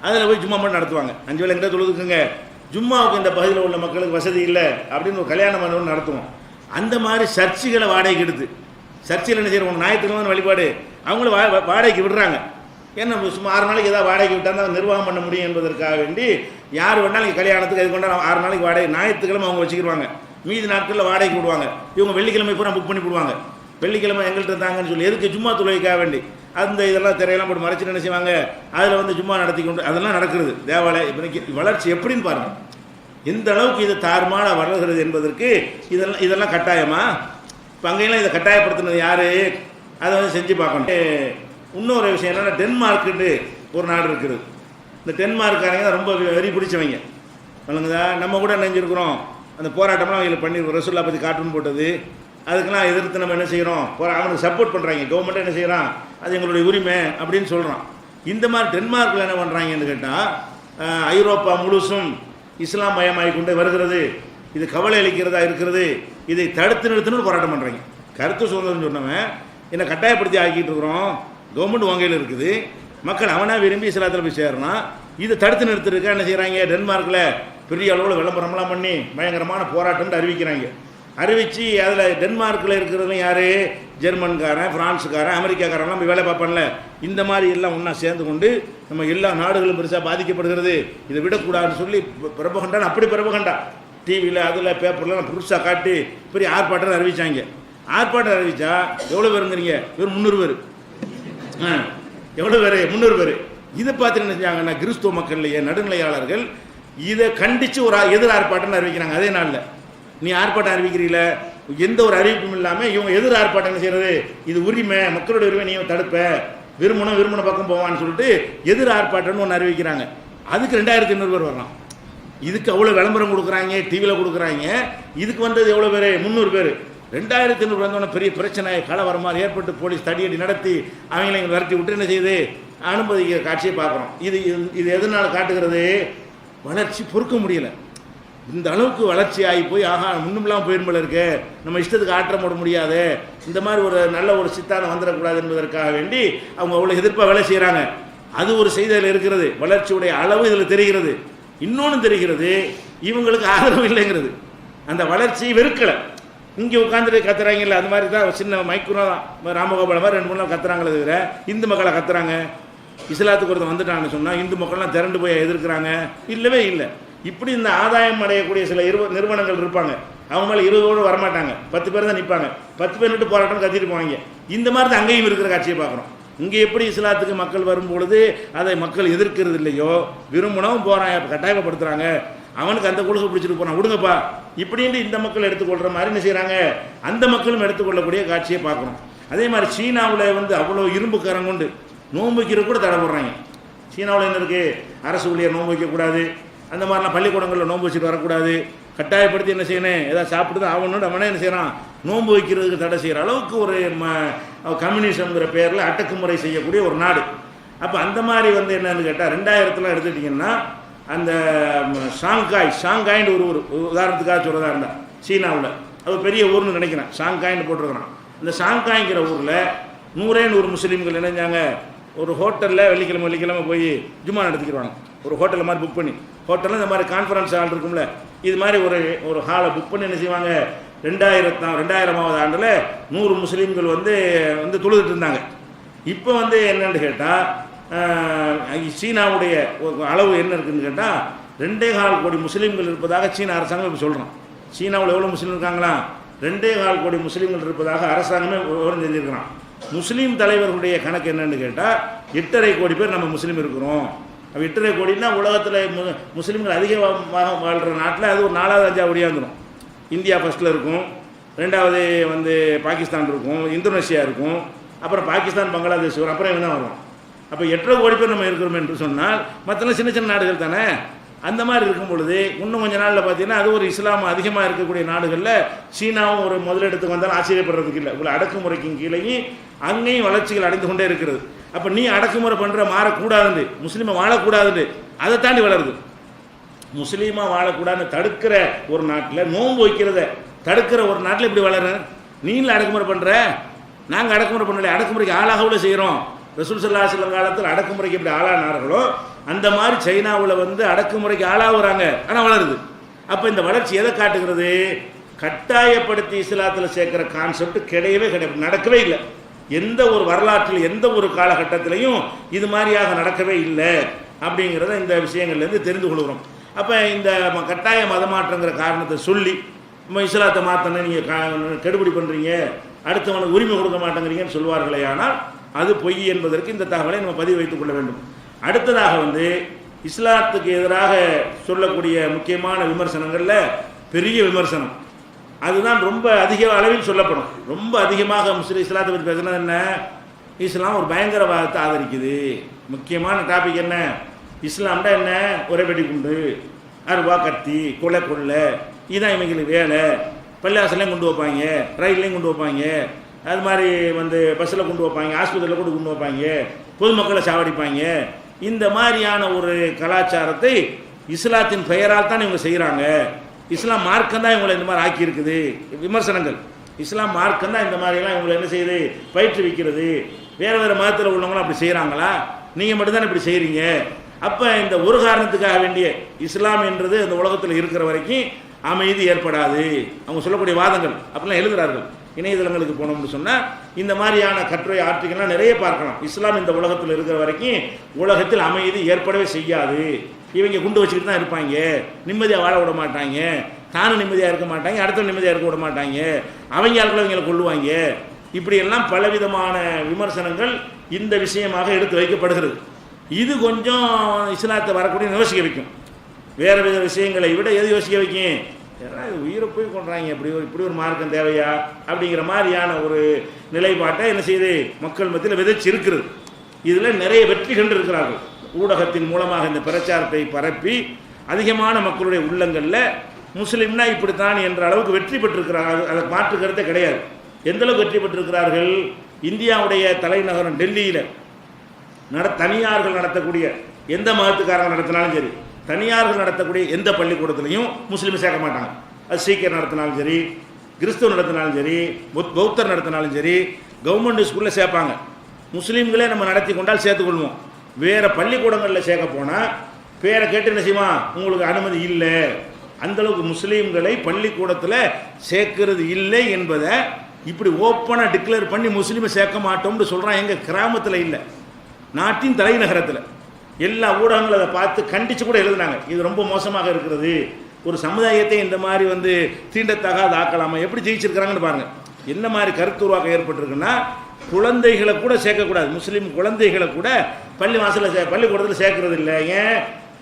அதில் போய் ஜும்மா மட்டும் நடத்துவாங்க. 5 வேளை எங்கிட்ட தொழுதுக்குங்க, ஜும்மாவுக்கு இந்த பகுதியில் உள்ள மக்களுக்கு வசதி இல்லை அப்படின்னு ஒரு கல்யாண மண்டபம் நடத்துவோம். அந்த மாதிரி சர்ச்சுகளை வாடகைக்கு எடுத்து, சர்ச்சில் என்ன செய்கிறோம், ஞாயிற்றுக்கிழமை வழிபாடு அவங்களும் வாடகைக்கு விடுறாங்க. ஏன்னா சும்மா 6 நாளைக்கு ஏதாவது வாடகைக்கு விட்டால் தான் நிர்வாகம் பண்ண முடியும் என்பதற்காக வேண்டி யார் வேணாலும் கல்யாணத்துக்கு இது கொண்டா 6 நாளைக்கு வாடகை, ஞாயிற்றுக்கிழமை அவங்க வச்சுக்கிடுவாங்க, மீதி நாட்களில் வாடகைக்கு விடுவாங்க. இவங்க வெள்ளிக்கிழமை பூரா புக் பண்ணி போடுவாங்க, வெள்ளிக்கிழமை எங்கள்கிட்ட தாங்கன்னு சொல்லி. எதுக்கு, ஜும்மா தொழுகைக்காக வேண்டி. அந்த இதெல்லாம் திரையெல்லாம் போட்டு மறைச்சு என்ன செய்வாங்க, அதில் வந்து ஜும்மா நடத்தி கொண்டு அதெல்லாம் நடக்கிறது. தேவாலய வளர்ச்சி எப்படின்னு பாருங்கள், எந்த அளவுக்கு இது தாறுமாற வளர்கிறது என்பதற்கு இதெல்லாம் கட்டாயமா? இப்போ அங்கெல்லாம் இதை கட்டாயப்படுத்தினது யார், அதை வந்து செஞ்சு பார்க்கணும். இன்னொரு விஷயம் என்னென்னா, டென்மார்க்குன்னு ஒரு நாடு இருக்குது. இந்த டென்மார்க்காரங்க தான் ரொம்ப வெறி பிடிச்சவங்க வழங்குதா. நம்ம கூட நினைஞ்சிருக்கிறோம், அந்த போராட்டம்லாம் அவங்களுக்கு பண்ணியிருக்கோம். ரசூல்லா பற்றி கார்ட்டூன் போட்டது, அதுக்கெல்லாம் எதிர்த்து நம்ம என்ன செய்கிறோம், அவனுக்கு சப்போர்ட் பண்ணுறாங்க. கவர்மெண்ட்டை என்ன செய்கிறான், அது எங்களுடைய உரிமை அப்படின்னு சொல்கிறான். இந்த மாதிரி டென்மார்க்கில் என்ன பண்ணுறாங்கன்னு கேட்டால், ஐரோப்பா முழுசும் இஸ்லாம் மயமாகி கொண்டே வருகிறது, இது கவலை அளிக்கிறதா இருக்கிறது, இதை தடுத்து நிறுத்தணும்னு போராட்டம் பண்ணுறாங்க. கருத்து சுதந்திரம் சொன்னவன் என்னை கட்டாயப்படுத்தி ஆக்கிட்டு இருக்கிறோம், கவர்மெண்ட் வங்கையில் இருக்குது, மக்கள் அவனாக விரும்பி இஸ்லாத்தில் போய் சேரணும், இதை தடுத்து நிறுத்திருக்கா என்ன செய்கிறாங்க, டென்மார்க்கில் பெரிய அளவில் விளம்பரம்லாம் பண்ணி பயங்கரமான போராட்டம்னு அறிவிக்கிறாங்க. அறிவித்து அதில் டென்மார்க்கில் இருக்கிறதும் யார், ஜெர்மன்காரன், ஃப்ரான்ஸுக்காரன், அமெரிக்காக்காரெல்லாம் போய் வேலை பார்ப்பான்ல, இந்த மாதிரி எல்லாம் ஒன்றா சேர்ந்து கொண்டு நம்ம எல்லா நாடுகளும் பெருசாக பாதிக்கப்படுகிறது, இதை விடக்கூடாதுன்னு சொல்லி பிரபகண்டான்னு அப்படி பிரபகண்டா டிவியில் அதில் பேப்பர்லாம் புதுசாக காட்டி பெரிய ஆர்ப்பாட்டம் அறிவித்தாங்க. ஆர்ப்பாட்டம் அறிவித்தா எவ்வளோ பேருங்கிறீங்க, வெறும் 300 பேர். எவ்வளோ பேர், 300 பேர். இதை பார்த்து என்ன செஞ்சாங்கன்னா, கிறிஸ்துவ மக்கள்லையே நடுநிலையாளர்கள் இதை கண்டித்து ஒரு எதிர் ஆர்ப்பாட்டம் அறிவிக்கிறாங்க அதே நாளில். நீ ஆர்ப்பாட்டம் அறிவிக்கிறீங்கள, எந்த ஒரு அறிவிப்பும் இல்லாமல் இவங்க எதிர் ஆர்ப்பாட்டம் என்ன செய்யறது, இது உரிமை, மக்களுடைய உரிமை, நீ தடுப்ப, விரும்பின பக்கம் போவான்னு சொல்லிட்டு எதிர் ஆர்ப்பாட்டம்னு ஒன்று அறிவிக்கிறாங்க. அதுக்கு 2500 பேர் வரலாம். இதுக்கு அவ்வளோ விளம்பரம் கொடுக்குறாங்க, டிவியில் கொடுக்குறாங்க. இதுக்கு வந்தது எவ்வளோ பேர், 300 பேர். 2500 வந்தோடனே பெரிய பிரச்சனை, கலவரமாக ஏற்பட்டு போலீஸ் தடியடி நடத்தி அவங்களை இங்கே விரட்டி விட்டு என்ன செய்யுது, அனுமதிக்கிற காட்சியை பார்க்குறோம். இது எதனால் காட்டுகிறது, வளர்ச்சி பொறுக்க முடியல. இந்த அளவுக்கு வளர்ச்சி ஆகி போய் ஆகா முன்னும்லாம் போயிரும்பல இருக்கு, நம்ம இஷ்டத்துக்கு ஆற்றம் போட முடியாது, இந்த மாதிரி ஒரு நல்ல ஒரு சித்தாந்தம் வந்துடக்கூடாது என்பதற்காக வேண்டி அவங்க அவ்வளோ எதிர்ப்பாக வேலை செய்கிறாங்க. அது ஒரு செய்தியில் இருக்கிறது. வளர்ச்சியுடைய அளவு இதில் தெரிகிறது. இன்னொன்று தெரிகிறது, இவங்களுக்கு ஆதரவு இல்லைங்கிறது. அந்த வளர்ச்சி வெறுக்கலை. இங்கே உட்காந்துட்டு கத்துறாங்கல்ல, அது மாதிரி தான் சின்ன மைக்ரோ ராமகோபால மாதிரி 2-3 நாள் கத்துறாங்களே தவிர இந்து மக்களை கத்துறாங்க. இஸ்லாத்துக்கு ஒருத்தர் வந்துட்டாங்கன்னு சொன்னால் இந்து மக்கள்லாம் திரண்டு போய் எதிர்க்கிறாங்க, இல்லவே இல்லை. இப்படி இந்த ஆதாயம் அடையக்கூடிய சில நிறுவனங்கள் இருப்பாங்க, அவங்க மேலே 20 வரமாட்டாங்க, 10 பேர் தான் நிற்பாங்க, 10 பேர் நின்று போராட்டம் கத்திட்டு போவாங்க. இந்த மாதிரி தான் அங்கேயும் இருக்கிற காட்சியை பார்க்குறோம். இங்கே எப்படி இஸ்லாத்துக்கு மக்கள் வரும்பொழுது அதை மக்கள் எதிர்க்கிறது இல்லையோ, விரும்பினவும் போகிறாங்க, கட்டாயப்படுத்துகிறாங்க, அவனுக்கு அந்த கொள்கை பிடிச்சிட்டு போகிறான், விடுங்கப்பா இப்படின்னு இந்த மக்கள் எடுத்துக்கொள்கிற மாதிரி என்ன செய்கிறாங்க, அந்த மக்களும் எடுத்துக்கொள்ளக்கூடிய காட்சியை பார்க்குறோம். அதே மாதிரி சீனாவில் அவ்வளோ இரும்புக்காரங்க கொண்டு நோன்பு வைக்கிறது கூட தடை போடுறாங்க. சீனாவில் என்ன இருக்குது, அரசு ஊழியர் நோன்பு வைக்கக்கூடாது, அந்த மாதிரிலாம் பள்ளிக்கூடங்களில் நோன்பு வச்சுட்டு வரக்கூடாது, கட்டாயப்படுத்தி என்ன செய்யணும், ஏதாவது சாப்பிட்டு தான் ஆகணும்னு அவனே என்ன செய்கிறான், நோன்பு வைக்கிறதுக்கு தடை செய்கிற அளவுக்கு ஒரு கம்யூனிசம்ங்கிற பேரில் அடக்குமுறை செய்யக்கூடிய ஒரு நாடு. அப்போ அந்த மாதிரி என்னன்னு கேட்டால் 2000 எடுத்துட்டிங்கன்னா அந்த ஷாங்காய்னு ஒரு ஊர், உதாரணத்துக்காக சொல்கிறதா இருந்தால் சீனாவில் அது பெரிய ஊர்னு நினைக்கிறேன், ஷாங்காய்னு போட்டிருக்கிறான். அந்த ஷாங்காய்ங்கிற ஊரில் 100 முஸ்லீம்கள் இணைஞ்சாங்க. ஒரு ஹோட்டலில் வெள்ளிக்கிழமை போய் ஜும்மா நடத்திக்கிறாங்க. ஒரு ஹோட்டலில் மாதிரி புக் பண்ணி, ஹோட்டலில் இந்த மாதிரி கான்ஃபரன்ஸ் ஹால் இருக்கும்ல, இது மாதிரி ஒரு ஹாலை புக் பண்ணி என்ன செய்வாங்க, 2000ஆவது ஆண்டில் 100 முஸ்லீம்கள் வந்து தொழுதுட்டு இருந்தாங்க. இப்போ என்னன்னு கேட்டால் சீனாவுடைய அளவு என்ன இருக்குதுன்னு கேட்டால் 2.25 கோடி முஸ்லீம்கள் இருப்பதாக சீன அரசாங்கம் இப்போ சொல்கிறோம். சீனாவில் எவ்வளோ முஸ்லீம் இருக்காங்களா, 2.25 கோடி முஸ்லீம்கள் இருப்பதாக அரசாங்கமே விவரம் செஞ்சுருக்கிறான். முஸ்லீம் தலைவர்களுடைய கணக்கு என்னன்னு கேட்டால் 8.5 கோடி பேர் நம்ம முஸ்லீம் இருக்கிறோம். அப்போ 8.5 கோடினா உலகத்தில் முஸ்லீம்கள் அதிகமாக வாழ்கிற நாட்டில் அது ஒரு 4வது 5வது ஒடியாந்துடும். இந்தியா ஃபஸ்ட்டில் இருக்கும், 2வது பாகிஸ்தான் இருக்கும், இந்தோனேஷியா இருக்கும், அப்புறம் பாகிஸ்தான், பங்களாதேஷ் வரும், அப்புறம் இவங்க தான் வரும். அப்போ 8.5 கோடி பேர் நம்ம இருக்கிறோம் என்று சொன்னால் மற்றெல்லாம் சின்ன சின்ன நாடுகள் தானே. அந்த மாதிரி இருக்கும் பொழுது இன்னும் கொஞ்சம் நாளில் பார்த்தீங்கன்னா அது ஒரு இஸ்லாம் அதிகமாக இருக்கக்கூடிய நாடுகளில் சீனாவும் ஒரு முதலிடத்துக்கு வந்தாலும் ஆச்சரியப்படுறதுக்கு இல்லை. இவ்வளோ அடக்குமுறைக்கும் கீழேயும் அங்கேயும் வளர்ச்சிகள் அடைந்து கொண்டே இருக்கிறது. அப்போ நீ அடக்குமுறை பண்ணுற மாறக்கூடாதுன்னு, முஸ்லீமை வாழக்கூடாதுன்னு, அதை தாண்டி வளருது. முஸ்லீமாக வாழக்கூடாதுன்னு தடுக்கிற ஒரு நாட்டில், நோன்பு வைக்கிறத தடுக்கிற ஒரு நாட்டில் இப்படி வளர, நீங்கள அடக்குமுறை பண்ணுற, நாங்கள் அடக்குமுறை பண்ணல, அடக்குமுறைக்கு ஆளாகவுல செய்கிறோம். ரசூல் ஸல்லல்லாஹு அலைஹி வஸல்லம் காலத்தில் அடக்குமுறைக்கு எப்படி ஆளானார்களோ அந்த மாதிரி சைனாவில் அடக்குமுறைக்கு ஆளாகுறாங்க, ஆனால் வளருது. அப்போ இந்த வளர்ச்சி எதை காட்டுகிறது, கட்டாயப்படுத்தி இஸ்லாத்தில் சேர்க்கிற கான்செப்ட் கிடையவே நடக்கவே இல்லை. எந்த ஒரு வரலாற்றில் எந்த ஒரு காலகட்டத்திலையும் இது மாதிரியாக நடக்கவே இல்லை அப்படிங்கிறத இந்த விஷயங்கள்லேருந்து தெரிந்து கொள்கிறோம். அப்போ இந்த கட்டாய மதமாற்றங்கிற காரணத்தை சொல்லி நம்ம இஸ்லாத்தை மாற்றணும், நீங்கள் கெடுபிடி பண்ணுறீங்க, அடுத்தவனுக்கு உரிமை கொடுக்க மாட்டேங்கிறீங்கன்னு சொல்வார்களே, ஆனால் அது பொய் என்பதற்கு இந்த தகவலை நம்ம பதிவு வைத்துக் கொள்ள வேண்டும். அடுத்ததாக இஸ்லாத்துக்கு எதிராக சொல்லக்கூடிய முக்கியமான விமர்சனங்களில் பெரிய விமர்சனம் அதுதான் ரொம்ப அதிக அளவில் சொல்லப்படும். ரொம்ப அதிகமாக இஸ்லாத்தை பற்றி பேசினா என்ன, இஸ்லாம் ஒரு பயங்கரவாதத்தை ஆதரிக்குது. முக்கியமான டாபிக் என்ன, இஸ்லாம்டா என்ன, ஒரே வெடி குண்டு, அருவா, கத்தி, கொள்ளை, இதுதான் இவங்களுக்கு வேலை. பள்ளிவாசல்லையும் கொண்டு வைப்பாங்க, ரயில்லையும் கொண்டு வைப்பாங்க, அது மாதிரி பஸ்ஸில் கொண்டு வைப்பாங்க, ஆஸ்பத்திரியில் கூட கொண்டு வைப்பாங்க, பொதுமக்களை சாவடிப்பாங்க. இந்த மாதிரியான ஒரு கலாச்சாரத்தை இஸ்லாத்தின் பெயரால் தான் இவங்க செய்கிறாங்க. இஸ்லாம் மார்க்கம் தான் இவங்களை இந்த மாதிரி ஆக்கியிருக்குது. விமர்சனங்கள், இஸ்லாம் மார்க்கம் தான் இந்த மாதிரிலாம் இவங்களை என்ன செய்யுது, பயிற்றுவிக்கிறது. வேறு மதத்தில் உள்ளவங்களும் அப்படி செய்கிறாங்களா, நீங்கள் மட்டும்தான் இப்படி செய்கிறீங்க. அப்போ இந்த ஒரு காரணத்துக்காக வேண்டிய இஸ்லாம் என்றது அந்த உலகத்தில் இருக்கிற வரைக்கும் அமைதி ஏற்படாது. அவங்க சொல்லக்கூடிய வாதங்கள் அப்படிலாம் எழுதுகிறார்கள். இணையதளங்களுக்கு போனோம்னு சொன்னால் இந்த மாதிரியான கட்டுரை ஆர்டிகல்லாம் நிறைய பார்க்கலாம். இஸ்லாம் இந்த உலகத்தில் இருக்கிற வரைக்கும் உலகத்தில் அமைதி ஏற்படவே செய்யாது. இவங்க குண்டு வச்சுக்கிட்டு தான் இருப்பாங்க, நிம்மதியாக வாழ விட மாட்டாங்க, தானும் நிம்மதியாக இருக்க மாட்டாங்க, அடுத்த நிம்மதியாக இருக்க விட மாட்டாங்க, அவங்க ஆட்களை இவங்களை கொள்ளுவாங்க. இப்படியெல்லாம் பலவிதமான விமர்சனங்கள் இந்த விஷயமாக எடுத்து வைக்கப்படுகிறது. இது கொஞ்சம் இஸ்லாத்தை வரக்கூடிய யோசிக்க வைக்கும். வேறு வித விஷயங்களை விட எது யோசிக்க வைக்கும்? ஏன்னா இது உயிரை போய் கொள்றாங்க, இப்படி ஒரு மார்க்கம் தேவையா அப்படிங்கிற மாதிரியான ஒரு நிலைப்பாட்டை என்ன செய்யுது மக்கள் மத்தியில் விதைச்சு இருக்கிறது. இதில் நிறைய வெற்றி கண்டு இருக்கிறார்கள். ஊடகத்தின் மூலமாக இந்த பிரச்சாரத்தை பரப்பி அதிகமான மக்களுடைய உள்ளங்களில் முஸ்லீம்னா இப்படித்தான் என்ற அளவுக்கு வெற்றி பெற்றிருக்கிறார்கள். அதை மாற்று கருத்தே கிடையாது. எந்த அளவுக்கு வெற்றி பெற்றிருக்கிறார்கள்? இந்தியாவுடைய தலைநகரம் டெல்லியில் தனியார்கள் நடத்தக்கூடிய எந்த மதத்துக்காரங்க நடத்தினாலும் சரி, தனியார்கள் நடத்தக்கூடிய எந்த பள்ளிக்கூடத்துலையும் முஸ்லீமை சேர்க்க மாட்டாங்க. அது சீக்கியர் நடத்தினாலும் சரி, கிறிஸ்துவ நடத்தினாலும் சரி, பௌத்தர் நடத்தினாலும் சரி, கவர்மெண்ட் ஸ்கூலில் சேர்ப்பாங்க. முஸ்லீம்களே நம்ம நடத்தி கொண்டால் சேர்த்துக்கொள்வோம். வேறு பள்ளிக்கூடங்களில் சேர்க்க போனால் பேரை கேட்டு என்ன செய்வான், உங்களுக்கு அனுமதி இல்லை. அந்தளவுக்கு முஸ்லீம்களை பள்ளிக்கூடத்தில் சேர்க்கறது இல்லை என்பதை இப்படி ஓப்பனாக டிக்ளேர் பண்ணி முஸ்லீமை சேர்க்க மாட்டோம்னு சொல்கிறான். எங்கள் கிராமத்தில் இல்லை, நாட்டின் தலைநகரத்தில் எல்லா ஊடகங்களும் அதை பார்த்து கண்டித்து கூட எழுதுனாங்க. இது ரொம்ப மோசமாக இருக்கிறது, ஒரு சமுதாயத்தை இந்த மாதிரி தீண்டத்தகாத ஆக்கலாமா, எப்படி ஜெயிச்சிருக்கிறாங்கன்னு பாருங்கள். என்ன மாதிரி கருத்து உருவாக்கம் ஏற்பட்டிருக்குன்னா, குழந்தைகளை கூட சேர்க்கக்கூடாது. முஸ்லீம் குழந்தைகளை கூட பள்ளிக்கூடத்தில் சேர்க்கறது இல்லை. ஏன்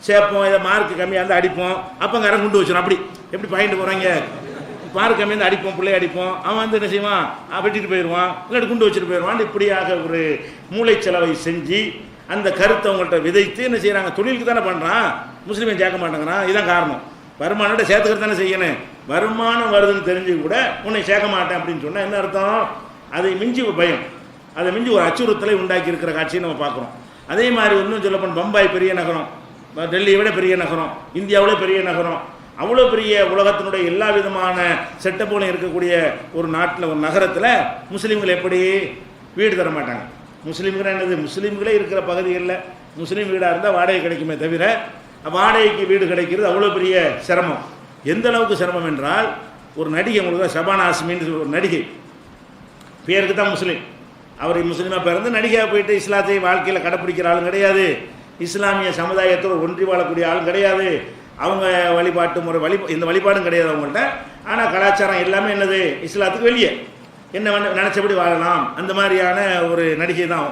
சேர்ப்போம், இதை மார்க் கம்மியாக இருந்தால் அடிப்போம், அப்போ அங்கே குண்டு வச்சிடும். அப்படி எப்படி பாயிண்ட் போகிறாங்க, மார்க் கம்மியாக இருந்தால் அடிப்போம், பிள்ளைய அடிப்போம், அவன் என்ன செய்வான், வெட்டிட்டு போயிடுவான், இல்லாட்டி குண்டு வச்சுட்டு போயிடுவான். இப்படியாக ஒரு மூளைச்சலவை செஞ்சு அந்த கருத்தை அவங்கள்ட்ட விதைத்து என்ன செய்கிறாங்க, தொழிலுக்கு தானே பண்ணுறான், முஸ்லீமை சேர்க்க மாட்டேங்கிறான். இதுதான் காரணம். வருமானத்தை சேர்த்துக்கிறது தானே செய்யணும். வருமானம் வருதுன்னு தெரிஞ்சு கூட உன்னை சேர்க்க மாட்டேன் அப்படின்னு சொன்னால் என்ன அர்த்தம்? அதை மிஞ்சி பயம், அதை மிஞ்சி ஒரு அச்சுறுத்தலை உண்டாக்கி இருக்கிற காட்சியை நம்ம பார்க்குறோம். அதே மாதிரி இன்னும் சொல்லப்போனால் பம்பாய் பெரிய நகரம், டெல்லியை விட பெரிய நகரம், இந்தியாவில் பெரிய நகரம், அவ்வளோ பெரிய உலகத்தினுடைய எல்லா விதமான செட்டப்போலும் இருக்கக்கூடிய ஒரு நாட்டில், ஒரு நகரத்தில் முஸ்லீம்கள் எப்படி வீடு தர மாட்டாங்க. முஸ்லீம்கள் என்னது, முஸ்லீம்களே இருக்கிற பகுதிகளில் முஸ்லீம் வீடாக இருந்தால் வாடகை கிடைக்குமே தவிர வாடகைக்கு வீடு கிடைக்கிறது அவ்வளோ பெரிய சிரமம். எந்த அளவுக்கு சிரமம் என்றால், ஒரு நடிகை, உங்களுக்கு தான் ஷபானா ஆஸ்மின்னு ஒரு நடிகை, பேருக்கு தான் முஸ்லீம், அவர் முஸ்லீமாக பிறந்து நடிகையாக போயிட்டு இஸ்லாத்தை வாழ்க்கையில் கடைப்பிடிக்கிற ஆளும் கிடையாது, இஸ்லாமிய சமுதாயத்தோடு ஒன்றி வாழக்கூடிய ஆளும் கிடையாது, அவங்க வழிபாட்டு முறை இந்த வழிபாடும் கிடையாது அவங்கள்ட்ட. ஆனால் கலாச்சாரம் எல்லாமே என்னது, இஸ்லாத்துக்கு வெளியே என்ன நினச்சபடி வாழலாம், அந்த மாதிரியான ஒரு நடிகை தான்.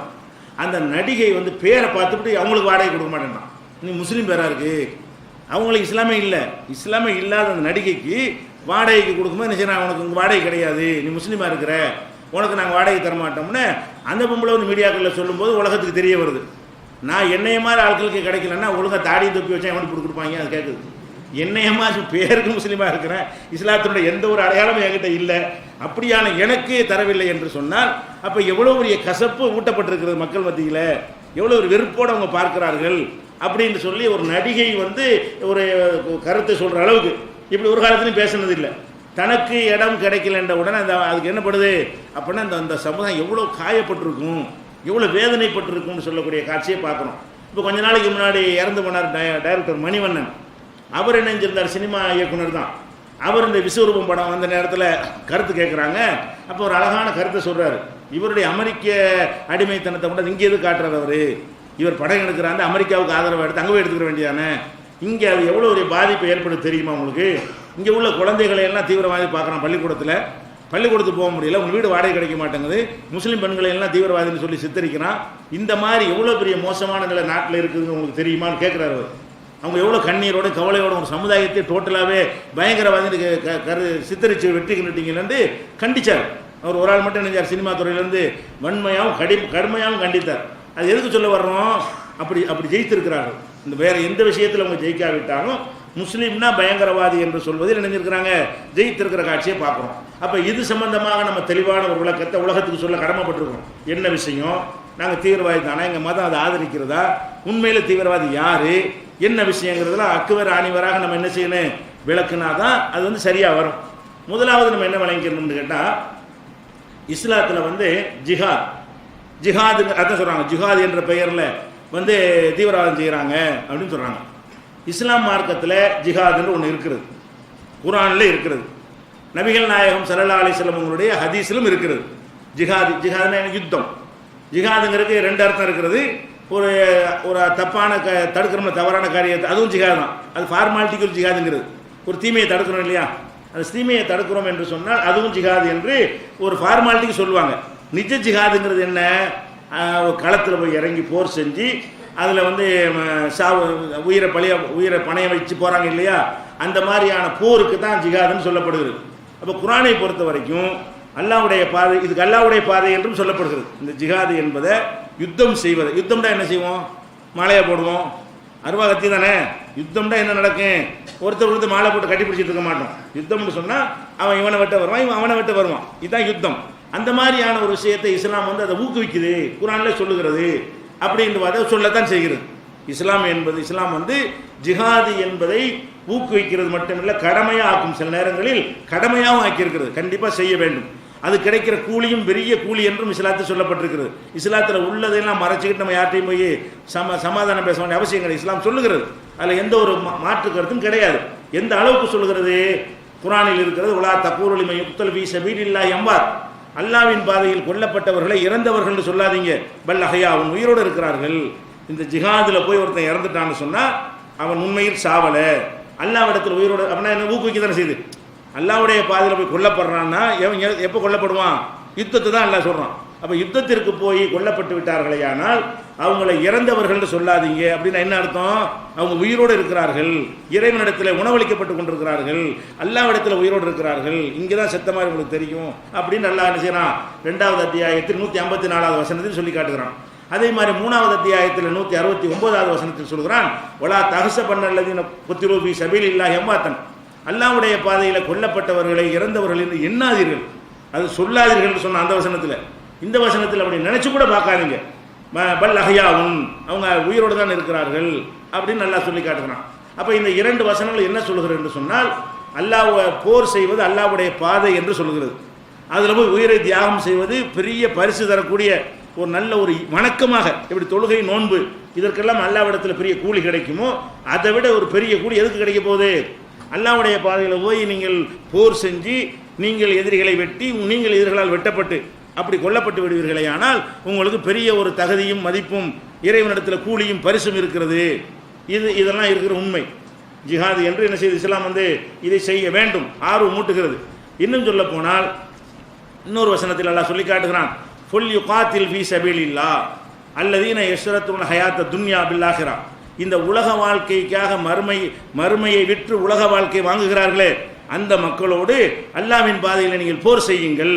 அந்த நடிகை பேரை பார்த்துட்டு அவங்களுக்கு வாடகை கொடுக்க மாட்டேன்னா, நீ முஸ்லீம் பேராக இருக்குது, அவங்களுக்கு இஸ்லாமே இல்லை, இஸ்லாமே இல்லாத அந்த நடிகைக்கு வாடகைக்கு கொடுக்கும்போது என்ன செய்யணும், அவனுக்கு உங்கள் வாடகை கிடையாது, நீ முஸ்லீமாக இருக்கிற, உனக்கு நாங்கள் வாடகை தரமாட்டோம்னு அந்த பொம்பளை மீடியாக்களில் சொல்லும்போது உலகத்துக்கு தெரிய வருது. நான் என்னைய மாதிரி ஆட்களுக்கு கிடைக்கலன்னா ஒழுங்காக தாடி தொப்பி வச்சா எவனுக்கு கொடுப்பாங்க, அது கேட்குது. என்னையம்மா பேருக்கு முஸ்லீமாக இருக்கிறேன், இஸ்லாத்தினுடைய எந்த ஒரு அடையாளமும் என்கிட்ட இல்லை, அப்படியான எனக்கு தரவில்லை என்று சொன்னால் அப்போ எவ்வளோ பெரிய கசப்பு ஊட்டப்பட்டிருக்கிறது மக்கள் மத்தியில், எவ்வளோ ஒரு வெறுப்போடு அவங்க பார்க்கிறார்கள் அப்படின்னு சொல்லி ஒரு நடிகை ஒரு கருத்தை சொல்கிற அளவுக்கு இப்படி ஒரு காலத்துலையும் பேசுனது இல்லை. தனக்கு இடம் கிடைக்கலன்ற உடனே அதுக்கு என்னப்படுது அப்படின்னா அந்த சமுதாயம் எவ்வளோ காயப்பட்டிருக்கும், எவ்வளோ வேதனைப்பட்டிருக்கும்னு சொல்லக்கூடிய காட்சியை பார்க்கணும். இப்போ கொஞ்ச நாளைக்கு முன்னாடி இறந்து போனார் டைரக்டர் மணிவண்ணன். அவர் என்ன செஞ்சிருந்தார், சினிமா இயக்குனர் தான். அவர் இந்த விஸ்வரூபம் படம் வந்த நேரத்தில் கருத்து கேட்குறாங்க. அப்போ ஒரு அழகான கருத்தை சொல்கிறார். இவருடைய அமெரிக்க அடிமைத்தனத்தை கூட இங்கே எது காட்டுறாரு அவர், இவர் படம் எடுக்கிறாங்க, அமெரிக்காவுக்கு ஆதரவு எடுத்து அங்கே போய் எடுத்துக்கிற வேண்டியதானே, இங்கே அது எவ்வளோ ஒரு பாதிப்பை ஏற்படுத்த தெரியுமா உங்களுக்கு? இங்கே உள்ள குழந்தைகளை எல்லாம் தீவிரவாதி பார்க்குறான், பள்ளிக்கூடத்துக்கு போக முடியல, உங்கள் வீடு வாடகை கிடைக்க மாட்டேங்குது, முஸ்லீம் பெண்களை எல்லாம் தீவிரவாதின்னு சொல்லி சித்தரிக்கிறான். இந்த மாதிரி எவ்வளோ பெரிய மோசமான நிலை நாட்டில் இருக்குதுன்னு உங்களுக்கு தெரியுமான்னு கேட்குறாரு. அவங்க எவ்வளோ கண்ணீரோடு கவலையோட ஒரு சமுதாயத்தை டோட்டலாகவே பயங்கரவாதின்னு சித்தரித்து வெற்றி கண்டுட்டீங்கன்னு கண்டித்தார். அவர் ஒரு ஆள் மட்டும் நினைச்சார், சினிமா துறையிலேருந்து வன்மையாகவும் கடுமையாகவும் கண்டித்தார். அது எதுக்கு சொல்ல வர்றோம், அப்படி ஜெயித்திருக்கிறார்கள். இந்த வேறு எந்த விஷயத்தில் அவங்க ஜெயிக்காவிட்டாலும் முஸ்லீம்னா பயங்கரவாதி என்று சொல்வதில் நினைஞ்சிருக்கிறாங்க, ஜெயித்திருக்கிற காட்சியை பார்க்குறோம். அப்போ இது சம்பந்தமாக நம்ம தெளிவான ஒரு விளக்கத்தை உலகத்துக்கு சொல்ல கடமைப்பட்டிருக்கோம். என்ன விஷயம், நாங்கள் தீவிரவாதி தானே, எங்கள் மதம் அதை ஆதரிக்கிறதா, உண்மையில் தீவிரவாதி யார், என்ன விஷயங்கிறதுலாம் அக்குவர் ஆணிவராக நம்ம என்ன செய்யணும், விளக்குனா தான் அது சரியாக வரும். முதலாவது நம்ம என்ன விளங்கிக்கணும்னு கேட்டால், இஸ்லாத்தில் ஜிஹாது அதான் சொல்கிறாங்க, ஜிஹாத் என்ற பெயரில் தீவிரவாதம் செய்கிறாங்க அப்படின்னு சொல்கிறாங்க. இஸ்லாம் மார்க்கத்தில் ஜிஹாதுன்னு ஒன்று இருக்கிறது, குர்ஆனில் இருக்கிறது, நபிகள் நாயகம் ஸல்லல்லாஹு அலைஹி வஸல்லம் அவங்களுடைய ஹதீஸிலும் இருக்கிறது. ஜிஹாதுன்னா யுத்தம். ஜிஹாதுங்கிறதுக்கு ரெண்டு அர்த்தம் இருக்கிறது. ஒரு தப்பான தடுக்கிறோம்ல, தவறான காரியத்தை, அதுவும் ஜிஹாது தான். அது ஃபார்மாலிட்டிக்கு ஒரு ஜிஹாதுங்கிறது, ஒரு தீமையை தடுக்கிறோம் இல்லையா, அந்த தீமையை தடுக்கிறோம் என்று சொன்னால் அதுவும் ஜிஹாது என்று ஒரு ஃபார்மாலிட்டிக்கு சொல்லுவாங்க. நிஜ ஜிஹாதுங்கிறது என்ன, களத்தில் போய் இறங்கி போர் செஞ்சு அதில் வந்து சாவு உயிரை பணைய வச்சு போகிறாங்க இல்லையா, அந்த மாதிரியான போருக்கு தான் ஜிஹாதுன்னு சொல்லப்படுகிறது. அப்போ குர்ஆனை பொறுத்த வரைக்கும் அல்லாஹ்வுடைய பாதை, இதுக்கு அல்லாஹ்வுடைய பாதை என்றும் சொல்லப்படுகிறது. இந்த ஜிஹாது என்பதை யுத்தம் செய்வது. யுத்தம்னா என்ன செய்வோம்? மாலையை போடுவோம், அருவாகத்தி தானே. யுத்தம்னா என்ன நடக்கும்? ஒருத்தர் மாலை போட்டு கட்டி பிடிச்சிட்டு இருக்க மாட்டோம். யுத்தம்னு சொன்னால் அவன் இவனை வெட்ட வருவான், இவன் அவனை வெட்ட வருவான். இதுதான் யுத்தம். அந்த மாதிரியான ஒரு விஷயத்தை இஸ்லாம் வந்து அதை ஊக்குவிக்குது, குர்ஆனில் சொல்லுகிறது அப்படின்றத சொல்லத்தான் செய்கிறது. இஸ்லாம் வந்து ஜிஹாது என்பதை ஊக்குவிக்கிறது மட்டுமில்லை, கடமையாக ஆக்கும். சில நேரங்களில் கடமையாகவும் ஆக்கியிருக்கிறது. கண்டிப்பாக செய்ய வேண்டும். அது கிடைக்கிற கூலியும் பெரிய கூலி என்றும் இஸ்லாத்தில் சொல்லப்பட்டிருக்கிறது. இஸ்லாத்தில் உள்ளதையெல்லாம் மறைச்சிக்கிட்டு நம்ம யார்ட்டையும் போய் சமாதானம் பேச வேண்டிய அவசியம் கிடையாது. இஸ்லாம் சொல்லுகிறது. அதில் எந்த ஒரு மாற்று கருத்தும் கிடையாது. எந்த அளவுக்கு சொல்லுகிறது? குர்ஆனில் இருக்கிறது, உலா தக்கூரு லிமன் யுக்தல் ஃபீ ஸபீலில்லாஹி அம்வாத், அல்லாஹ்வின் பாதையில் கொல்லப்பட்டவர்களை இறந்தவர்கள் சொல்லாதீங்க, பல் அஹ்யா, அவன் உயிரோடு இருக்கிறார்கள். இந்த ஜிஹாதில் போய் ஒருத்தன் இறந்துட்டான்னு சொன்னால் அவன் உண்மையில் சாவல, அல்லாஹ்விடத்தில் உயிரோடு. அப்படின்னா என்ன ஊக்குவிக்க தானே செய்யுது. அல்லாஹ்வுடைய பாதையில் போய் கொல்லப்படுறான்னா எப்போ கொல்லப்படுவான்? யுத்தத்தை தான் அல்லாஹ் சொல்கிறான். அப்போ யுத்தத்திற்கு போய் கொல்லப்பட்டு விட்டார்களே, ஆனால் அவங்களை இறந்தவர்கள் சொல்லாதீங்க. அப்படின்னா என்ன அர்த்தம்? அவங்க உயிரோடு இருக்கிறார்கள், இறைவனிடத்தில் உணவளிக்கப்பட்டு கொண்டிருக்கிறார்கள், அல்லாஹ்விடத்தில் உயிரோடு இருக்கிறார்கள். இங்கே தான் செத்த மாதிரி உங்களுக்கு தெரியும் அப்படின்னு அல்லாஹ் என்ன செய்யறான்? 2வது அத்தியாயத்தில் 154வது வசனத்தில் சொல்லி காட்டுகிறான். அதே மாதிரி 3வது அத்தியாயத்தில் 169வது வசனத்தில் சொல்கிறான், ஒலா தகச பண்ணல்லதீன குத்திலூ ஃபீ ஸபீலில்லாஹி அம்வாத்தன், அல்லாஹ்வுடைய பாதையில் கொல்லப்பட்டவர்களை இறந்தவர்கள் என்று எண்ணாதீர்கள், அது சொல்லாதீர்கள் சொன்ன அந்த வசனத்தில். இந்த வசனத்தில் அப்படி நினைச்சு கூட பார்க்காதீங்க, பல் அஹ்யாவுன், அவங்க உயிரோடு தான் இருக்கிறார்கள் அப்படின்னு நல்லா சொல்லி காட்டுகிறான். அப்போ இந்த 2 வசனங்கள் என்ன சொல்லுகிறது என்று சொன்னால், அல்லாஹ் போர் செய்வது அல்லாஹ்வுடைய பாதை என்று சொல்லுகிறது. அதில் போய் உயிரை தியாகம் செய்வது பெரிய பரிசு தரக்கூடிய ஒரு நல்ல ஒரு வணக்கமாக, எப்படி தொழுகை நோன்பு இதற்கெல்லாம் அல்லாஹ்விடத்தில் பெரிய கூலி கிடைக்குமோ அதை விட ஒரு பெரிய கூலி எதுக்கு கிடைக்க போகுது? அல்லாஹ்வுடைய பாதையில் போய் நீங்கள் போர் செஞ்சு நீங்கள் எதிரிகளை வெட்டி நீங்கள் எதிரிகளால் வெட்டப்பட்டு அப்படி கொல்லப்பட்டு விடுவீர்களே, ஆனால் உங்களுக்கு பெரிய ஒரு தகுதியும் மதிப்பும் இறைவனிடத்தில் கூலியும் பரிசும் இருக்கிறது. இதெல்லாம் இருக்கிற உண்மை. ஜிஹாது என்று என்ன செய்து இஸ்லாம் வந்து இதை செய்ய வேண்டும் ஆர்வம் மூட்டுகிறது. இன்னும் சொல்ல போனால் இன்னொரு வசனத்தில் அல்லாஹ் சொல்லி காட்டுகிறான், ஃபுல் யுகாத்தில் ஃபீ ஸபீலில்லாஹ் அல்லதீன யஷ்ரத்துன ஹயாத்த துன்யா பில் ஆஹிரா, இந்த உலக வாழ்க்கைக்காக மறுமையை விற்று உலக வாழ்க்கை வாங்குகிறார்களே அந்த மக்களோடு அல்லாஹ்வின் பாதையில் நீங்கள் போர் செய்யுங்கள்.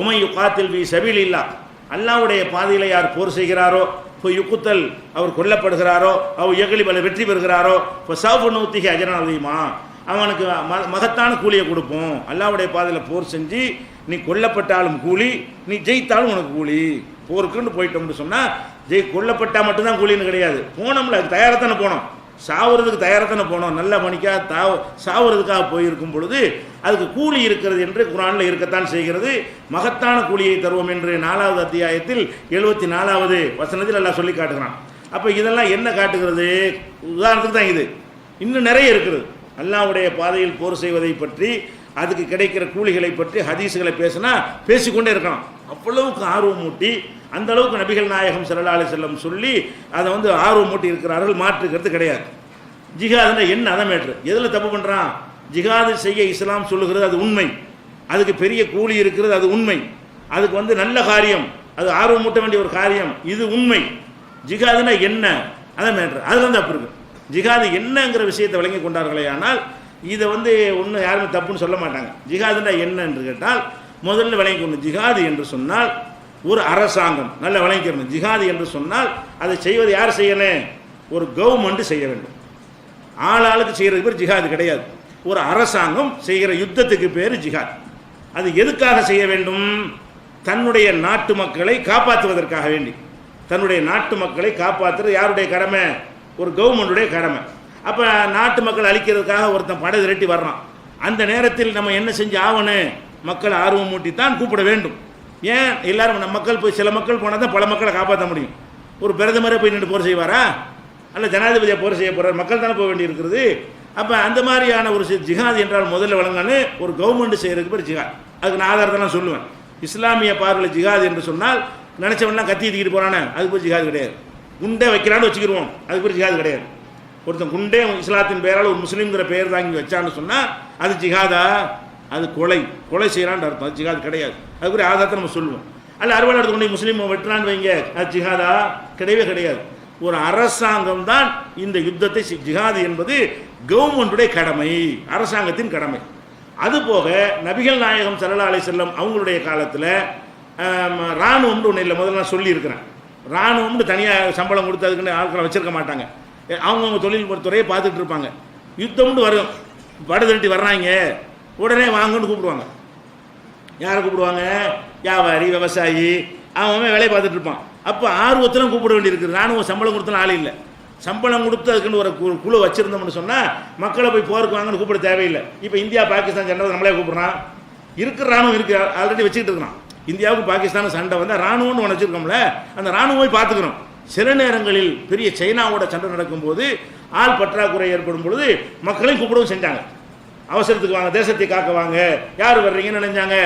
உமை யுகாத்தில் ஃபீ ஸபீலில்லாஹ், அல்லாஹ்வுடைய பாதையில் யார் போர் செய்கிறாரோ, இப்போ யுக்குத்தல் அவர் கொல்லப்படுகிறாரோ, அவர் எகலி பல வெற்றி பெறுகிறாரோ, இப்போ சௌஃபு நூத்திகி அஜரன் அலீமா, அவனுக்கு மகத்தான கூலியை கொடுப்போம். அல்லாஹ்வுடைய பாதையில் போர் செஞ்சு நீ கொல்லப்பட்டாலும் கூலி, நீ ஜெயித்தாலும் உனக்கு கூலி. போருக்குன்னு போயிட்டோம்னு சொன்னால் கொல்லப்பட்டால் மட்டும்தான் கூலின்னு கிடையாது. போனோம்ல, அதுக்கு தயாராகத்தானே போனோம், சாவுறதுக்கு தயாராகத்தானே போனோம். நல்ல மணிக்காக சாவுறதுக்காக போயிருக்கும் பொழுது அதுக்கு கூலி இருக்கிறது என்று குர்ஆனில் இருக்கத்தான் செய்கிறது. மகத்தான கூலியை தருவோம் என்று 4வது அத்தியாயத்தில் 74வது வசனத்தில் எல்லாம் சொல்லி காட்டுகிறான். அப்போ இதெல்லாம் என்ன காட்டுகிறது? உதாரணத்துக்கு தான் இது, இன்னும் நிறைய இருக்குது. அல்லாஹ்வுடைய பாதையில் போர் செய்வதை பற்றி, அதுக்கு கிடைக்கிற கூலிகளை பற்றி ஹதீஸுகளை பேசினா பேசிக்கொண்டே இருக்கலாம். அவ்வளவுக்கு ஆர்வம் மூட்டி, அந்த அளவுக்கு நபிகள் நாயகம் ஸல்லல்லாஹு அலைஹி வஸல்லம் சொல்லி அதை வந்து ஆர்வம் மூட்டி இருக்கிறார்கள். மாற்றுக்கிறது கிடையாது. ஜிஹாதுன்னா என்ன அதை மேட்ரு, எதில் தப்பு பண்ணுறான்? ஜிஹாது செய்ய இஸ்லாம் சொல்லுகிறது, அது உண்மை. அதுக்கு பெரிய கூலி இருக்கிறது, அது உண்மை. அதுக்கு வந்து நல்ல காரியம், அது ஆர்வம் மூட்ட வேண்டிய ஒரு காரியம், இது உண்மை. ஜிஹாதுன்னா என்ன அதை மேட்ரு, அதில் வந்து தப்பு இருக்குது. ஜிஹாது என்னங்கிற விஷயத்தை விளங்கி கொண்டார்களே, ஆனால் இதை வந்து ஒன்றும் யாருமே தப்புன்னு சொல்ல மாட்டாங்க. ஜிஹாதுன்னா என்ன என்று கேட்டால் முதல்ல விளங்கிக்கணும். ஜிஹாது என்று சொன்னால் ஒரு அரசாங்கம், நல்லா விளங்கிக்கணும். ஜிஹாது என்று சொன்னால் அதை செய்வது யார் செய்யணும்? ஒரு கவர்மெண்ட் செய்ய வேண்டும். ஆளாளுக்கு செய்கிறது பேர் ஜிஹாது கிடையாது. ஒரு அரசாங்கம் செய்கிற யுத்தத்துக்கு பேர் ஜிஹாத். அது எதுக்காக செய்ய வேண்டும்? தன்னுடைய நாட்டு மக்களை காப்பாற்றுவதற்காக வேண்டி. தன்னுடைய நாட்டு மக்களை காப்பாற்றுறது யாருடைய கடமை? ஒரு கவர்மெண்டுடைய கடமை. அப்போ நாட்டு மக்கள் அழிக்கிறதுக்காக ஒருத்தன் படை திரட்டி வர்றான். அந்த நேரத்தில் நம்ம என்ன செஞ்சு ஆகணும்? மக்கள் ஆர்வம் மூட்டித்தான் கூப்பிட வேண்டும். ஏன் எல்லாரும் நம்ம மக்கள் போய், சில மக்கள் போனால் தான் பல மக்களை காப்பாற்ற முடியும். ஒரு பிரதமரை போய் நின்று போர் செய்வாரா? அல்ல ஜனாதிபதியை போர் செய்ய போகிறார், மக்கள் தானே போக வேண்டி இருக்கிறது. அப்போ அந்த மாதிரியான ஒரு ஜிஹாத் என்றால் முதல்ல வழங்கன்னு ஒரு கவர்மெண்ட் செய்கிறதுக்கு பேர் ஜிஹாத். அதுக்கு நான் ஆதாரத்தெல்லாம் சொல்லுவேன். இஸ்லாமிய பார்வையில் ஜிஹாத் என்று சொன்னால் நினச்சவன்லாம் கத்தி தூக்கிட்டு போகிறானே, அதுக்கு பேர் ஜிஹாத் கிடையாது. குண்டே வைக்கிறான்னு வச்சுக்கிடுவோம், அதுக்கு பேர் ஜிஹாத் கிடையாது. ஒருத்தன் குண்டே இஸ்லாத்தின் பெயரால் ஒரு முஸ்லீம்ங்கிற பெயர் தாங்கி வச்சான்னு சொன்னால் அது ஜிஹாதா? அது கொலை செய்யறான்னு அர்த்தம், அது ஜிஹாத் கிடையாது. அதுக்கு ஒரு ஆதாரத்தை நம்ம சொல்லுவோம். அல்ல அறுவாள் எடுத்து கொண்டு முஸ்லீம் வெட்டுறான்னு வைங்க, அது ஜிஹாதா? கிடையவே கிடையாது. ஒரு அரசாங்கம் தான் இந்த யுத்தத்தை ஜிஹாது என்பது கவர்மெண்டுடைய கடமை, அரசாங்கத்தின் கடமை. அதுபோக நபிகள் நாயகம் ஸல்லல்லாஹு அலைஹி வஸல்லம் அவங்களுடைய காலத்தில் இராணுவம்னு ஒன்று இல்லை. முதல்ல நான் சொல்லியிருக்கிறேன், இராணுவம்னு தனியாக சம்பளம் கொடுத்து அதுக்குன்னு ஆட்களை வச்சிருக்க மாட்டாங்க. அவங்கவுங்க தொழில் துறையை பார்த்துட்டு இருப்பாங்க. யுத்தம்னு வரும், படை திரட்டி வர்றாங்க, உடனே வாங்கன்னு கூப்பிடுவாங்க. யாரை கூப்பிடுவாங்க? வியாபாரி, விவசாயி, அவன் வேலையை பார்த்துட்டு இருப்பான். அப்போ ஆர்வத்திலும் கூப்பிட வேண்டியிருக்குது. ராணுவ சம்பளம் கொடுத்தாலும் ஆள் இல்லை. சம்பளம் கொடுத்து அதுக்குன்னு ஒரு குழு வச்சிருந்தோம்னு சொன்னால் மக்களை போய் போருக்கு வாங்கன்னு கூப்பிட தேவையில்லை. இப்போ இந்தியா பாகிஸ்தான் சண்டை நம்மளே கூப்பிட்றான். இருக்கிற ராணுவம் இருக்கு, ஆல்ரெடி வச்சுக்கிட்டு இருக்கிறான். இந்தியாவுக்கு பாகிஸ்தானுக்கு சண்டை வந்தால் ராணுவம்னு ஒன்று வச்சிருக்கோம்ல, அந்த ராணுவம் போய் பார்த்துக்கிறோம். சில நேரங்களில் பெரிய சைனாவோட சண்டை நடக்கும்போது ஆள் பற்றாக்குறை ஏற்படும் பொழுது மக்களையும் கூப்பிடவும் செஞ்சாங்க. அவசரத்துக்கு வாங்க, தேசத்தை காக்க வாங்க, யார் வர்றீங்கன்னு நினைஞ்சாங்க.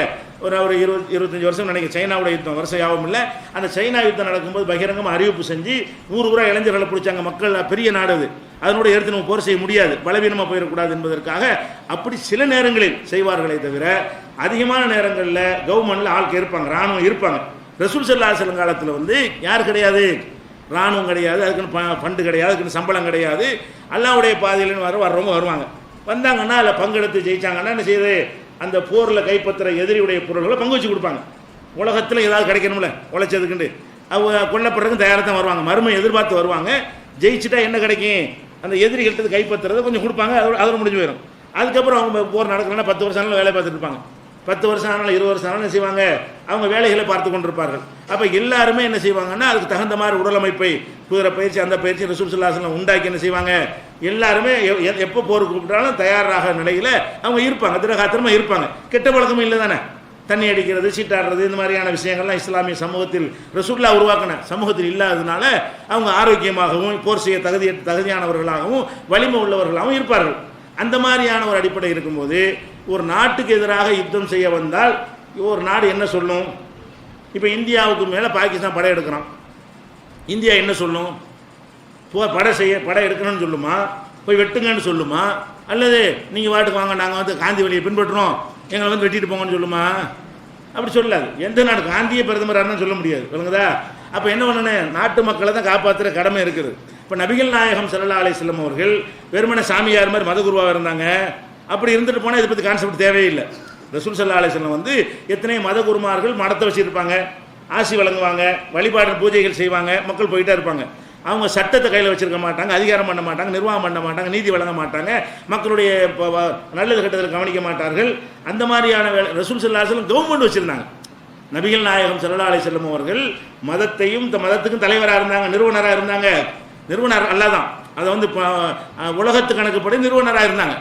ஒரு 20-25 வருஷம் நினைக்க சைனாவோட யுத்தம், வருஷம் யாவும் இல்லை. அந்த சைனா யுத்தம் நடக்கும்போது பகிரங்கமாக அறிவிப்பு செஞ்சு 100 ரூபா இளைஞர்களை பிடிச்சாங்க. மக்கள் பெரிய நாடு அது, அதனோட எடுத்து நம்ம போர் செய்ய முடியாது, பலவீனமாக போயிடக்கூடாது என்பதற்காக அப்படி சில நேரங்களில் செய்வார்களே தவிர அதிகமான நேரங்களில் கவர்மெண்ட்டில் ஆட்கள் இருப்பாங்க, ராணுவம் இருப்பாங்க. ரசூல் ஸல்லல்லாஹு அலைஹி வஸல்லம் காலத்தில் வந்து யார் கிடையாது, ராணுவம் கிடையாது, அதுக்குன்னு ஃபண்டு கிடையாது, அதுக்குன்னு சம்பளம் கிடையாது. அல்லாஹ்வுடைய பாதையிலன்னு வர்றவங்க வருவாங்க. வந்தாங்கன்னா அதில் பங்கெடுத்து ஜெயிச்சாங்கன்னா என்ன செய்யுது, அந்த போரில் கைப்பற்றுற எதிரியுடைய பொருள்களை பங்கு வச்சு கொடுப்பாங்க. உலகத்தில் ஏதாவது கிடைக்கணும்ல உழைச்சதுக்குண்டு, அவங்க கொல்லப்படுறதுக்கு தயாராக தான் வருவாங்க, மறுமை எதிர்பார்த்து வருவாங்க. ஜெயிச்சுட்டா என்ன கிடைக்கும், அந்த எதிரிகள்கிட்ட கைப்பற்றுறதை கொஞ்சம் கொடுப்பாங்க, அதோட முடிஞ்சு போயிடும். அதுக்கப்புறம் அவங்க போர் நடக்கணும்னா 10 வருஷம் ஆனாலும் வேலை பார்த்துட்டு இருப்பாங்க. 10 வருஷம் ஆனாலும் 20 வருஷம் ஆனாலும் என்ன செய்வாங்க, அவங்க வேலைகளை பார்த்து கொண்டிருப்பார்கள். அப்போ எல்லாருமே என்ன செய்வாங்கன்னா அதுக்கு தகுந்த மாதிரி உடலமைப்பை, குதிரை பயிற்சி, அந்த பயிற்சி ரசூல் ஸல்லல்லாஹு அலைஹி வஸல்லம் உண்டாக்கி என்ன செய்வாங்க, எல்லாருமே எப்போ போருக்கு கூப்பிட்டாலும் தயாராக நிலையில் அவங்க இருப்பாங்க, திடகாத்திரமாக இருப்பாங்க. கெட்ட பழக்கமும் இல்லை தானே, தண்ணி அடிக்கிறது, சீட்டாடுறது, இந்த மாதிரியான விஷயங்கள்லாம் இஸ்லாமிய சமூகத்தில் ரசூலுல்லாஹ் உருவாக்கின சமூகத்தில் இல்லாததுனால அவங்க ஆரோக்கியமாகவும் போர் செய்ய தகுதியானவர்களாகவும் வலிமை உள்ளவர்களாகவும் இருப்பார்கள். அந்த மாதிரியான ஒரு அடிப்படை இருக்கும்போது ஒரு நாட்டுக்கு எதிராக யுத்தம் செய்ய வந்தால் ஒரு நாடு என்ன சொல்லும்? இப்போ இந்தியாவுக்கு மேலே பாகிஸ்தான் படை எடுக்கிறான், இந்தியா என்ன சொல்லும்? படை எடுக்கணும்னு சொல்லுமா, போய் வெட்டுங்கன்னு சொல்லுமா, அல்லது நீங்கள் வாட்டுக்கு வாங்க, நாங்கள் வந்து காந்தி வழியை பின்பற்றுறோம், எங்களை வந்து வெட்டிட்டு போங்கன்னு சொல்லுமா? அப்படி சொல்லாது. எந்த நாடு காந்தியை பிரதமராக சொல்ல முடியாது, சொல்லுங்கதா? அப்போ என்ன பண்ணணும், நாட்டு மக்களை தான் காப்பாற்றுற கடமை இருக்குது. இப்போ நபிகள் நாயகம் ஸல்லல்லாஹு அலைஹி வஸல்லம் அவர்கள் வெறுமனே சாமியார் மாதிரி மதகுருவாக இருந்தாங்க. அப்படி இருந்துட்டு போனால் இதை பற்றி கான்செப்ட் தேவையில்லை. ரசூல் ஸல்லல்லாஹு அலைஹி வஸல்லம் வந்து எத்தனை மதகுருமார்கள் மடத்தை வச்சுருப்பாங்க, ஆசி வழங்குவாங்க, வழிபாடு பூஜைகள் செய்வாங்க, மக்கள் போயிட்டே இருப்பாங்க. அவங்க சட்டத்தை கையில் வச்சிருக்க மாட்டாங்க, அதிகாரம் பண்ண மாட்டாங்க, நிர்வாகம் பண்ண மாட்டாங்க, நீதி வழங்க மாட்டாங்க, மக்களுடைய நல்லது கட்டத்தில் கவனிக்க மாட்டார்கள். அந்த மாதிரியான ரசூல் ஸல்லல்லாஹு அலைஹி வஸல்லம் கவர்மெண்ட் வச்சுருந்தாங்க. நபிகள் நாயகம் ஸல்லல்லாஹு அலைஹி வஸல்லம் அவர்கள் மதத்தையும் மதத்துக்கும் தலைவராக இருந்தாங்க, நிறுவனராக இருந்தாங்க. நிறுவனர் அல்லாதான், அதை வந்து உலகத்து கணக்குப்படி நிறுவனராக இருந்தாங்க.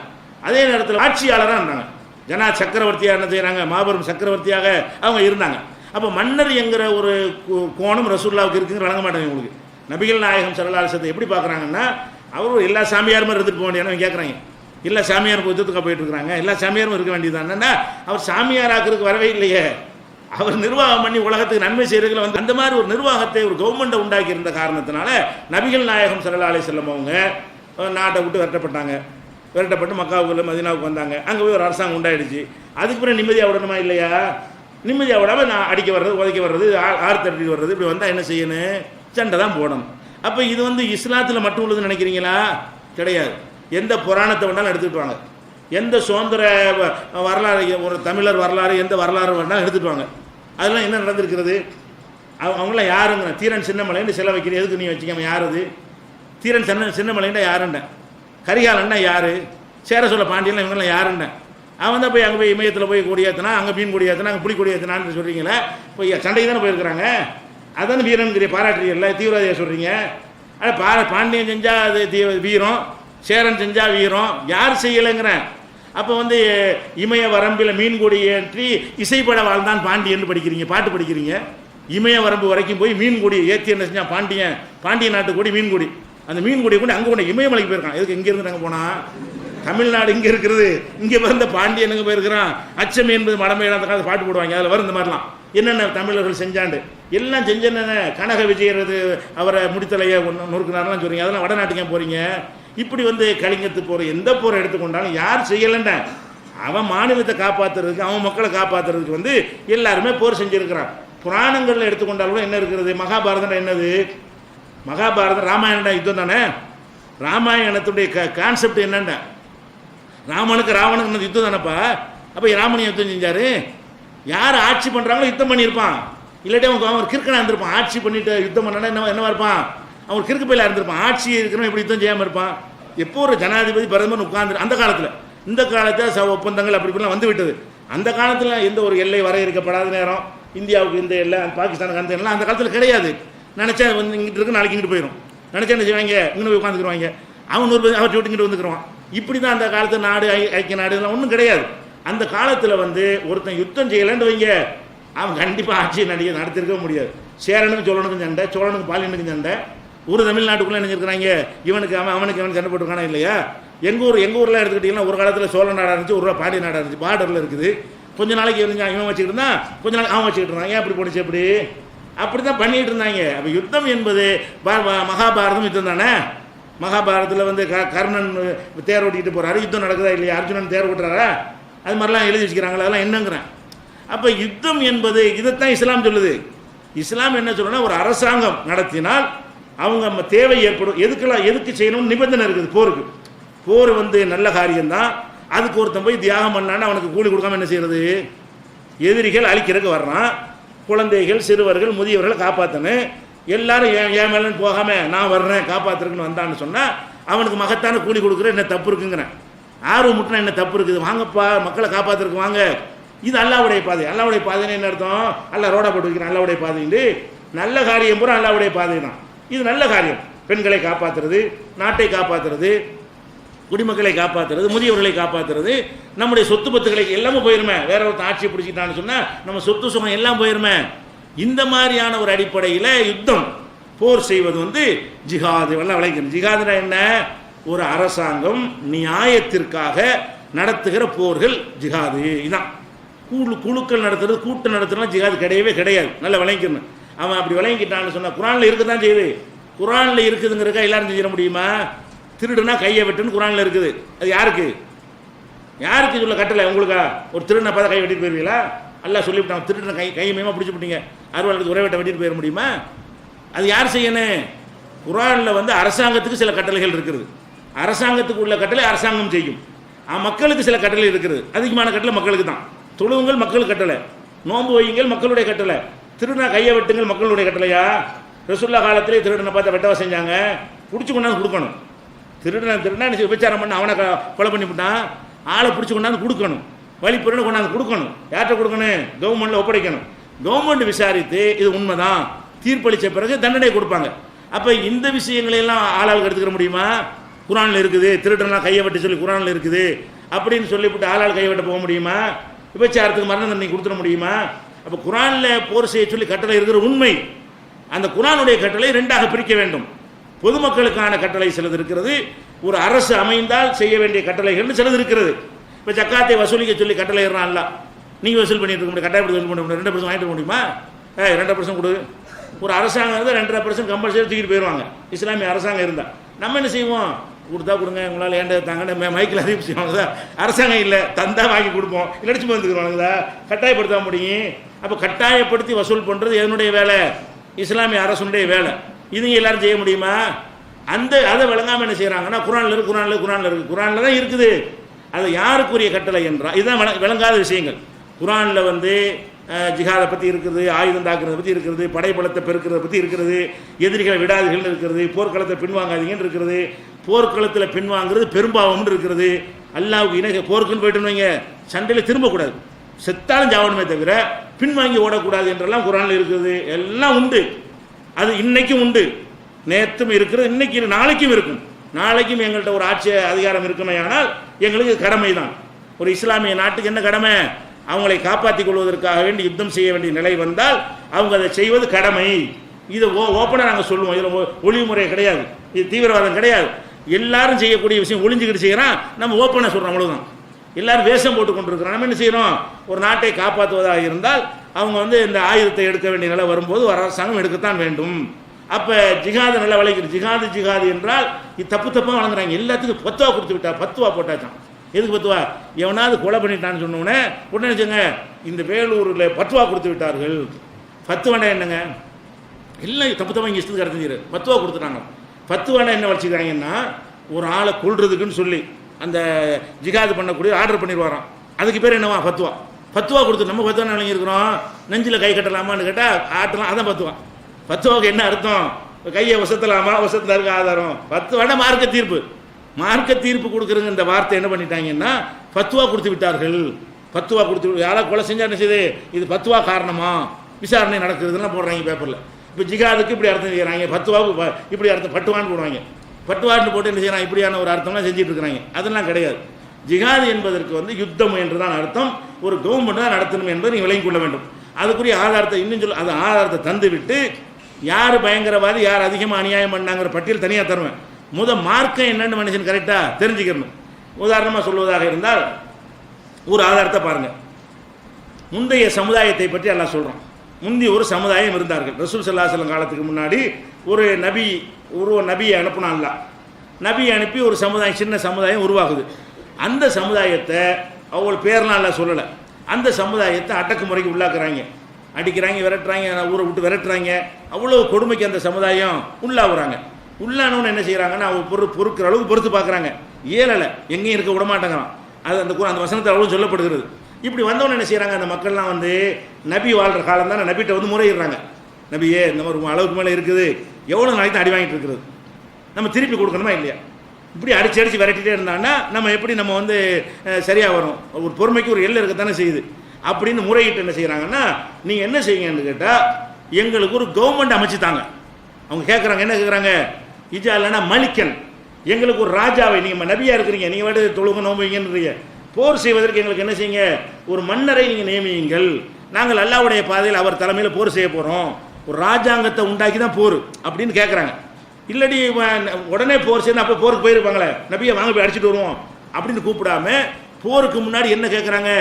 அதே நேரத்தில் ஆட்சியாளராக இருந்தாங்க. ஜனா சக்கரவர்த்தியாக என்ன செய்கிறாங்க, மாபெரும் சக்கரவர்த்தியாக அவங்க இருந்தாங்க. அப்போ மன்னர் என்கிற ஒரு கோணம் ரசூலுல்லாஹ்வுக்கு இருக்குன்னு வழங்க மாட்டாங்க. உங்களுக்கு நபிகள் நாயகம் ஸல்லல்லாஹு அலைஹி வஸல்லம் எப்படி பார்க்குறாங்கன்னா, அவர் எல்லா சாமியாருமே இருந்துட்டு போக வேண்டியது கேட்குறாங்க. எல்லா சாமியாரும் யுத்தத்துக்கு போயிட்டு இருக்கிறாங்க, எல்லா சாமியாரும் இருக்க வேண்டியது என்னன்னா, அவர் சாமியாராக்கிறதுக்கு வரவே இல்லையே, அவர் நிர்வாகம் பண்ணி உலகத்துக்கு நன்மை செய்கிறதுல வந்து அந்த மாதிரி ஒரு நிர்வாகத்தை ஒரு கவர்மெண்ட்டை உண்டாக்கி இருந்த காரணத்தினால நபிகள் நாயகம் ஸல்லல்லாஹு அலைஹி வஸல்லம் அவங்க நாட்டை விட்டு விரட்டப்பட்டு மக்காவுக்குள்ள மதீனாவுக்கு வந்தாங்க. அங்கே போய் ஒரு அரசாங்கம் உண்டாயிடுச்சு. அதுக்கு பிறகு நிம்மதியாக விடணுமா இல்லையா? நிம்மதியாக விடாமல் நான் அடிக்க வர்றது, உதைக்க வர்றது, ஆறு தட்டி வர்றது, இப்படி வந்தால் என்ன செய்யணும், சண்டை தான் போடணும். அப்போ இது வந்து இஸ்லாத்தில் மட்டும் உள்ளதுன்னு நினைக்கிறீங்களா? கிடையாது. எந்த புராணத்தை வேணாலும் எடுத்துக்கிட்டு வாங்க, எந்த சுதந்திர வரலாறு, ஒரு தமிழர் வரலாறு, எந்த வரலாறு வேணாலும் எடுத்துகிட்டு வாங்க. அதெல்லாம் என்ன நடந்திருக்கிறது? அவங்களாம் யாருங்க? தீரன் சின்னமலைன்னு சிலை வைக்கிற எதுக்கு நீ வச்சுக்காம? யார் அது? தீரன் சின்னமலைன்னா யாருண்ட? கரிகாலன்னா யார்? சேர சொல்ல பாண்டியன் இவங்கெல்லாம் யாருண்ட? அவன் தான் போய் அங்கே போய் இமயத்தில் போய் கொடியேற்றினா, அங்கே மீன் கொடியேற்றினா, அங்கே புலி கொடியேற்றினான்னு சொல்கிறீங்களே, போய் சண்டைக்கு தானே போயிருக்கிறாங்க. அதான வீரன்கிற பாராட்டுறீங்கல்ல, தீவிரவாதியாக சொல்கிறீங்க. ஆனால் பாண்டியன் செஞ்சால் அது வீரம், சேரன் செஞ்சால் வீரம், யார் செய்யலைங்கிறேன். அப்போ வந்து இமய வரம்பில் மீன் கொடி ஏற்றி இசைப்பட வாழ்ந்தான் பாண்டியன்னு படிக்கிறீங்க, பாட்டு படிக்கிறீங்க. இமய வரம்பு வரைக்கும் போய் மீன் கொடி ஏற்றி என்ன செஞ்சால் பாண்டிய நாட்டு கொடி மீன் கொடி. அந்த மீன் கொடியை கொண்டு அங்கே கொண்டு இமயமலைக்கு போயிருக்கான். எதுக்கு இங்கேருந்து நாங்கள் போனால்? தமிழ்நாடு இங்கே இருக்கிறது, இங்கே பிறந்த பாண்டியனுங்க போயிருக்கிறான். அச்சம் என்பது மடமையில அந்த காலத்தில் பாட்டு போடுவாங்க, அதில் வரும் இந்த மாதிரிலாம். என்னென்ன தமிழர்கள் செஞ்சாண்டு எல்லாம் செஞ்சென்ன கனக விஜயறது அவரை முடித்தலையை நொறுக்கினார்லாம் சொல்கிறீங்க. அதெல்லாம் வடநாட்டுக்கே போகிறீங்க. இப்படி வந்து கலிங்கத்து போகிற எந்த போரை எடுத்துக்கொண்டாலும் யார் செய்யலைன்ன, அவன் மாநிலத்தை காப்பாற்றுறதுக்கு, அவன் மக்களை காப்பாற்றுறதுக்கு வந்து எல்லாருமே போர் செஞ்சுருக்கிறான். புராணங்களில் எடுத்துக்கொண்டாலும் என்ன இருக்கிறது? மகாபாரதம் என்னது? மகாபாரதம் ராமாயண யுத்தம் தானே. ராமாயணத்துடைய கான்செப்ட் என்னண்டா, ராமனுக்கு ராவனுக்கு யுத்தம் தானேப்பா. அப்போ ராமன் யுத்தம் செஞ்சாரு, யார் ஆட்சி பண்ணுறாங்களோ யுத்தம் பண்ணியிருப்பான். இல்லாட்டி அவன் கிறுக்கனாக இருந்திருப்பான். ஆட்சி பண்ணிட்டு யுத்தம் பண்ணா என்னவா இருப்பான், அவன் கிறுக்கு பயிலாக இருந்திருப்பான். ஆட்சி இருக்கிறவன் எப்படி யுத்தம் செய்யாமல் இருப்பான். எப்போ ஒரு ஜனாதிபதி பிரதமர் உட்கார்ந்து அந்த காலத்தில், இந்த காலத்தில் ஒப்பந்தங்கள் அப்படி இப்படிலாம் வந்து விட்டது. அந்த காலத்தில் எந்த ஒரு எல்லை வரையறுக்கப்படாத நேரம், இந்தியாவுக்கு இந்த எல்லை, பாகிஸ்தானுக்கு அந்த எல்லாம் அந்த காலத்தில் கிடையாது. நினச்சா வந்து இங்கிட்டு இருக்கு, நாளைக்கு இங்கிட்டு போயிடும். நினச்சா என்ன செய்வாங்க, இங்கே போய் உட்காந்துக்குருவாங்க. அவன் அவர் விட்டு இங்கிட்டு வந்துக்குருவான். இப்படி தான் அந்த காலத்து நாடு, ஐக்கிய நாடு இதெல்லாம் ஒன்றும் கிடையாது. அந்த காலத்தில் வந்து ஒருத்தன் யுத்தம் செய்யலைன்னு வைங்க, அவன் கண்டிப்பாக ஆட்சியை நடத்திருக்க முடியாது. சேரனுக்கு சோழனுக்கும் சண்டை, சோழனுக்கு பாலியனுக்கும் சண்டை. ஒரு தமிழ்நாட்டுக்குள்ளே நினைச்சிருக்கிறாங்க, இவனுக்கு அவனுக்கு சண்டை போட்டுருக்கானா இல்லையா. எங்கள் ஊரில் எடுத்துக்கிட்டிங்கன்னா ஒரு காலத்தில் சோழ நாடாக இருந்துச்சு, ஒரு பாண்டிய நாடாக இருந்துச்சு, பார்டரில் இருக்குது. கொஞ்ச நாளைக்கு இவன் வச்சுக்கிட்டு இருந்தான், கொஞ்ச நாளைக்கு அவன் வச்சுக்கிட்டு இருந்தான். ஏன் அப்படி போட்டுச்சு, அப்படி தான் பண்ணிகிட்டு இருந்தாங்க. அப்போ யுத்தம் என்பது மகாபாரதம் யுத்தம் தானே. மகாபாரதத்தில் வந்து கர்ணன் தேர் ஓட்டிக்கிட்டு போகிறாரு, யுத்தம் நடக்குதா இல்லையா, அர்ஜுனன் தேர் ஓட்டுறாரா, அது மாதிரிலாம் எழுதி வச்சுக்கிறாங்களா, அதெல்லாம் என்னங்கிறேன். அப்போ யுத்தம் என்பது இதைத்தான் இஸ்லாம் சொல்லுது. இஸ்லாம் என்ன சொல்லுன்னா, ஒரு அரசாங்கம் நடத்தினால் அவங்க தேவை ஏற்படும். எதுக்கு செய்யணும்னு நிபந்தனை இருக்குது. போர் வந்து நல்ல காரியம்தான். அதுக்கு ஒருத்தன் போய் தியாகம் பண்ணான்னு அவனுக்கு கூலி கொடுக்காம என்ன செய்யறது, எதிரிகள் அழிக்கிறதுக்கு வர்றான். குழந்தைகள், சிறுவர்கள், முதியவர்களை காப்பாற்றணும். எல்லாரும் என் மேலன்னு போகாமல் நான் வர்றேன் காப்பாற்றுறதுக்குன்னு வந்தான்னு சொன்னால் அவனுக்கு மகத்தான கூலி கொடுக்குற என்ன தப்பு இருக்குங்கிறேன். ஆர்வம் முட்டினா என்ன தப்பு இருக்குது, வாங்கப்பா மக்களை காப்பாற்றுறதுக்கு வாங்க. இது அல்லாவுடைய பாதை. அல்லாவுடைய பாதைன்னு என்ன அர்த்தம், அல்லா ரோடா போட்டு வைக்கிறேன் அல்லாவுடைய பாதைன்னு. நல்ல காரியம் பூரா அல்லாவுடைய பாதை தான். இது நல்ல காரியம். பெண்களை காப்பாற்றுறது, நாட்டை காப்பாற்றுறது, குடிமக்களை காப்பாற்றுறது, முதியவர்களை காப்பாற்றுறது, நம்முடைய சொத்து பத்துக்களை எல்லாமே போயிருமே. வேற ஒருத்தர் ஆட்சி பிடிச்சிட்டான்னு சொன்னால் நம்ம சொத்து சுகம் எல்லாம் போயிருமே. இந்த மாதிரியான ஒரு அடிப்படையில் யுத்தம், போர் செய்வது வந்து ஜிஹாது எல்லாம் விளைக்கணும். ஜிஹாதுனா என்ன, ஒரு அரசாங்கம் நியாயத்திற்காக நடத்துகிற போர்கள் ஜிஹாது. இதுதான் குழுக்கள் நடத்துறது, கூட்டம் நடத்துறதுலாம் ஜிஹாது கிடையவே கிடையாது. நல்லா விளங்கிக்கணும். அவன் அப்படி விளங்கிட்டான்னு சொன்னால் குரானில் இருக்க தான் செய்யுது. குரானில் இருக்குதுங்கிறக்கா எல்லாரும் செஞ்சிட முடியுமா. திருடுனா கையை வெட்டுன்னு குரானில் இருக்குது. அது யாருக்கு சொல்ல கட்டலை உங்களுக்கா. ஒரு திருடனை பார்த்தா கை வெட்டிட்டு போயிருவீங்களா, எல்லாம் சொல்லிவிட்டான். திருடனை கையை மேமா பிடிச்சி விட்டீங்க, அறுவாளுக்கு ஒரே வெட்ட வெட்டிட்டு போயிட முடியுமா. அது யார் செய்யணும். குரானில் வந்து அரசாங்கத்துக்கு சில கட்டளைகள் இருக்கிறது. அரசாங்கத்துக்கு உள்ள கட்டளை அரசாங்கம் செய்யும். மக்களுக்கு சில கட்டளை இருக்கிறது. அதிகமான கட்டளை மக்களுக்கு தான். தொழுவுங்கள் மக்களுக்கு கட்டளை, நோன்பு வையுங்கள் மக்களுடைய கட்டளை, திருடனா கையை வெட்டுங்கள் மக்களுடைய கட்டளையா. ரசூல்லா காலத்திலே திருடனை பார்த்தா வெட்டவா செஞ்சாங்க, பிடிச்சி கொண்டாந்து கொடுக்கணும். திருடனா விபச்சாரம் பண்ண அவனை கொலை பண்ணி விட்டான், ஆளை பிடிச்சி கொண்டாந்து கொடுக்கணும். வழிபொருளை கொண்டாந்து கொடுக்கணும். யார்கிட்ட கொடுக்கணும், கவர்மெண்ட்டில் ஒப்படைக்கணும். கவர்மெண்ட் விசாரித்து இது உண்மைதான் தீர்ப்பளித்த பிறகு தண்டனை கொடுப்பாங்க. அப்போ இந்த விஷயங்களையெல்லாம் ஆளாளுக்கு எடுத்துக்கிற முடியுமா. குரானில் இருக்குது, திருடனா கையை வெட்ட சொல்லி குரானில் இருக்குது அப்படின்னு சொல்லிவிட்டு ஆளாள் கையை வெட்ட போக முடியுமா. விபச்சாரத்துக்கு மரண தண்டனை கொடுத்துட முடியுமா. அப்போ குரானில் போர் செய்ய சொல்லி கட்டளை இருக்கிற உண்மை. அந்த குரானுடைய கட்டளை ரெண்டாக பிரிக்க வேண்டும். பொதுமக்களுக்கான கட்டளை சிலது இருக்கிறது, ஒரு அரசு அமைந்தால் செய்ய வேண்டிய கட்டளைகள் சிலது இருக்கிறது. இப்போ ஜக்காத்தை வசூலிக்க சொல்லி கட்டளை இடுறான்ல, நீங்கள் வசூல் பண்ணிட்டு இருக்க முடியும், கட்டாயப்படி வசூல் பண்ண முடியும். 2% வாங்கிட்டு முடியுமா. 2% கொடு. ஒரு அரசாங்கம் இருந்தால் 2.5% கம்பல்சரி தூக்கிட்டு போயிடுவாங்க. இஸ்லாமிய அரசாங்கம் இருந்தால் நம்ம என்ன செய்வோம், கொடுத்தா கொடுங்க, உங்களால் ஏண்ட தாங்க மைக்கில் அறிவிப்பு செய்வாங்க. அரசாங்கம் இல்லை தந்தா வாங்கி கொடுப்போம், இல்லடிச்சு வந்துக்குவானுங்களா, கட்டாயப்படுத்த முடியும். அப்போ கட்டாயப்படுத்தி வசூல் பண்ணுறது என்னுடைய வேலை, இஸ்லாமிய அரசுடைய வேலை. இதுங்க எல்லாரும் செய்ய முடியுமா. அதை விளங்காமல் என்ன செய்கிறாங்கன்னா குரானில் இருக்குது, குரானில் தான் இருக்குது. அது யாருக்குரிய கட்டளை என்றால் இதுதான் விளங்காத விஷயங்கள். குரானில் வந்து ஜிஹாதை பற்றி இருக்கிறது, ஆயுதம் தாக்குறதை பற்றி இருக்கிறது, படைபலத்தை பெருக்கிறத பற்றி இருக்கிறது, எதிரிகளை விடாதீர்கள் இருக்கிறது, போர்க்களத்தை பின்வாங்காதீங்கன்னு இருக்கிறது. போர்க்களத்தில் பின்வாங்கிறது பெரும்பாவம்னு இருக்கிறது. அல்லாவுக்கு இணை போருக்குன்னு போயிட்டு வைங்க, சண்டையில் திரும்பக்கூடாது, செத்தாலும் ஜாவணுமே தவிர பின்வாங்கி ஓடக்கூடாது என்றெல்லாம் குரானில் இருக்குது. எல்லாம் உண்டு, அது இன்னைக்கும் உண்டு, நேற்றும் இருக்கிறது, இன்னைக்கு நாளைக்கும் இருக்கும். நாளைக்கும் எங்கள்கிட்ட ஒரு ஆட்சி அதிகாரம் இருக்குமே, ஆனால் எங்களுக்கு கடமை தான். ஒரு இஸ்லாமிய நாட்டுக்கு என்ன கடமை, அவங்களை காப்பாற்றிக் கொள்வதற்காக வேண்டி யுத்தம் செய்ய வேண்டிய நிலை வந்தால் அவங்க அதை செய்வது கடமை. இதை ஓப்பனாக நாங்கள் சொல்லுவோம். இதில் ஒளிமுறை கிடையாது, இது தீவிரவாதம் கிடையாது. எல்லாரும் செய்யக்கூடிய விஷயம் ஒளிஞ்சுக்கிட்டு செய்கிறான், நம்ம ஓப்பனாக சொல்கிறோம், அவ்வளோதான். எல்லாரும் வேஷம் போட்டு கொண்டிருக்கிறோம். நம்ம என்ன செய்கிறோம், ஒரு நாட்டை காப்பாற்றுவதாக இருந்தால் அவங்க வந்து இந்த ஆயுதத்தை எடுக்க வேண்டிய நிலை வரும்போது ஒரு அரசாங்கம் எடுக்கத்தான் வேண்டும். அப்போ ஜிஹாது நல்லா விளைக்கிறது. ஜிஹாது என்றால் இது தப்பாக வழங்குறாங்க. எல்லாத்துக்கும் பத்துவா கொடுத்து விட்டா, பத்துவா போட்டாச்சான். எதுக்கு பத்துவா, எவனாவது கொலை பண்ணிட்டான்னு சொன்னோடனே உடனே வச்சுங்க இந்த வேலூரில் பத்துவா கொடுத்து விட்டார்கள். பத்துவாண்டா என்னங்க, எல்லாம் தப்பு தப்பாக இங்கே இஷ்டத்துக்கு அர்த்தம் ஃபத்வா கொடுத்துட்டாங்க. ஃபத்வானா என்ன வச்சுக்கிறாங்கன்னா, ஒரு ஆளை கொள்றதுக்குன்னு சொல்லி அந்த ஜிகாது பண்ணக்கூடிய ஆர்டர் பண்ணிடுவாராம். அதுக்கு பேர் என்னவா? ஃபத்வா. ஃபத்வா கொடுத்து நம்ம ஃபத்வா விளங்கியிருக்கிறோம், நெஞ்சில் கை கட்டலாமான்னு கேட்டால் ஆட்டலாம், அதான் ஃபத்வா. ஃபத்வாவுக்கு என்ன அர்த்தம்? கையை வசத்தலாமா, வசத்தில் இருக்க ஆதாரம். ஃபத்வானா மார்க்க தீர்ப்பு. மார்க்க தீர்ப்பு கொடுக்குறங்க இந்த வார்த்தை என்ன பண்ணிட்டாங்கன்னா ஃபத்வா கொடுத்து விட்டார்கள். ஃபத்வா கொடுத்து யாராவது கொலை செஞ்சா என்ன செய்யுது, இது ஃபத்வா காரணமா விசாரணை நடக்குதுன்னா போடுறாங்க பேப்பரில். இப்போ ஜிகாதுக்கு இப்படி அர்த்தம் செய்கிறாங்க, ஃபத்வாவுக்கு இப்படி அர்த்தம் ஃபட்வான்னு போடுவாங்க. ஃபட்வான்னு போட்டு என்ன செய்யறாங்க, இப்படியான ஒரு அர்த்தம்லாம் செஞ்சுட்டு இருக்கிறாங்க. அதெல்லாம் கிடையாது. ஜிகாது என்பதற்கு யுத்தம் என்று தான் அர்த்தம். ஒரு கவர்மெண்ட் தான் நடத்தணும் என்பதை நீங்கள் விளங்கிக் கொள்ள வேண்டும். அதுக்குரிய ஆதாரத்தை இன்னும் சொல்ல, அது ஆதாரத்தை தந்து விட்டு யார் பயங்கரவாதி, யார் அதிகமாக அநியாயம் பண்ணாங்கிற பட்டியல் தனியாக தருவேன். மார்க்கம் என்னன்னு மனுஷன் கரெக்டாக தெரிஞ்சுக்கணும். உதாரணமாக சொல்வதாக இருந்தால் ஒரு ஆதாரத்தை பாருங்க. முந்தைய சமுதாயத்தை பற்றி எல்லாம் சொல்கிறோம். முந்தைய ஒரு சமுதாயம் இருந்தார்கள். ரசூல் ஸல்லல்லாஹு அலைஹி வஸல்லம் காலத்துக்கு முன்னாடி ஒரு நபியை அனுப்புனான்ல. நபியை அனுப்பி ஒரு சமுதாயம், சின்ன சமுதாயம் உருவாகுது. அந்த சமுதாயத்தை அவள் பேர்லாம் எல்லாம் சொல்லலை. அந்த சமுதாயத்தை அடக்குமுறைக்கு உள்ளாக்குறாங்க, அடிக்கிறாங்க, விரட்டுறாங்க, ஊரை விட்டு விரட்டுறாங்க. அவ்வளோ கொடுமைக்கு அந்த சமுதாயம் உள்ளாகுறாங்க. உள்ளானவன்னு என்ன செய்கிறாங்கன்னா, அவங்க பொறுக்கிற அளவுக்கு பொறுத்து பார்க்குறாங்க. ஏழலை எங்கேயும் இருக்க விட மாட்டேங்கிறான். அது அந்த வசனத்தை அவ்வளோ சொல்லப்படுகிறது. இப்படி வந்தவொன்னு என்ன செய்கிறாங்க, அந்த மக்கள்லாம் நபி வாழ்கிற காலம் தான் நபிகிட்ட முறையிடுறாங்க. நபியே இந்த மாதிரி அளவுக்கு மேலே இருக்குது, எவ்வளோ நாளைக்கு அடி வாங்கிட்டு இருக்கிறது, நம்ம திருப்பி கொடுக்கணுமா இல்லையா? இப்படி அடிச்சு விரட்டிகிட்டே இருந்தாங்கன்னா நம்ம எப்படி சரியாக வரும்? ஒரு பொறுமைக்கு ஒரு எல்லை இருக்கத்தானே செய்யுது. அப்படின்னு முறையிட்டு என்ன செய்கிறாங்கன்னா, நீங்கள் என்ன செய்யுங்கன்னு கேட்டால் எங்களுக்கு ஒரு கவர்மெண்ட் அமைச்சு தாங்க. அவங்க கேட்குறாங்க, என்ன கேட்குறாங்க, இஜா இல்லைன்னா மலிக்கன், எங்களுக்கு ஒரு ராஜாவை, நீங்கள் நபியாக இருக்கிறீங்க, நீங்கள் வாட்டு தொழுக நோம்புவீங்கன்றீங்க, போர் செய்வதற்கு எங்களுக்கு என்ன செய்யுங்க, ஒரு மன்னரை நீங்கள் நியமியுங்கள், நாங்கள் அல்லாஹ்வுடைய பாதையில் அவர் தலைமையில் போர் செய்ய போகிறோம், ஒரு ராஜாங்கத்தை உண்டாக்கி தான் போர் அப்படின்னு கேட்குறாங்க. இல்லாடி உடனே போர் செய்யணும், அப்போ போருக்கு போயிருப்பாங்களே, நபியை வாங்க போய் அடிச்சுட்டு வருவோம் அப்படின்னு கூப்பிடாம போருக்கு முன்னாடி என்ன கேட்குறாங்க,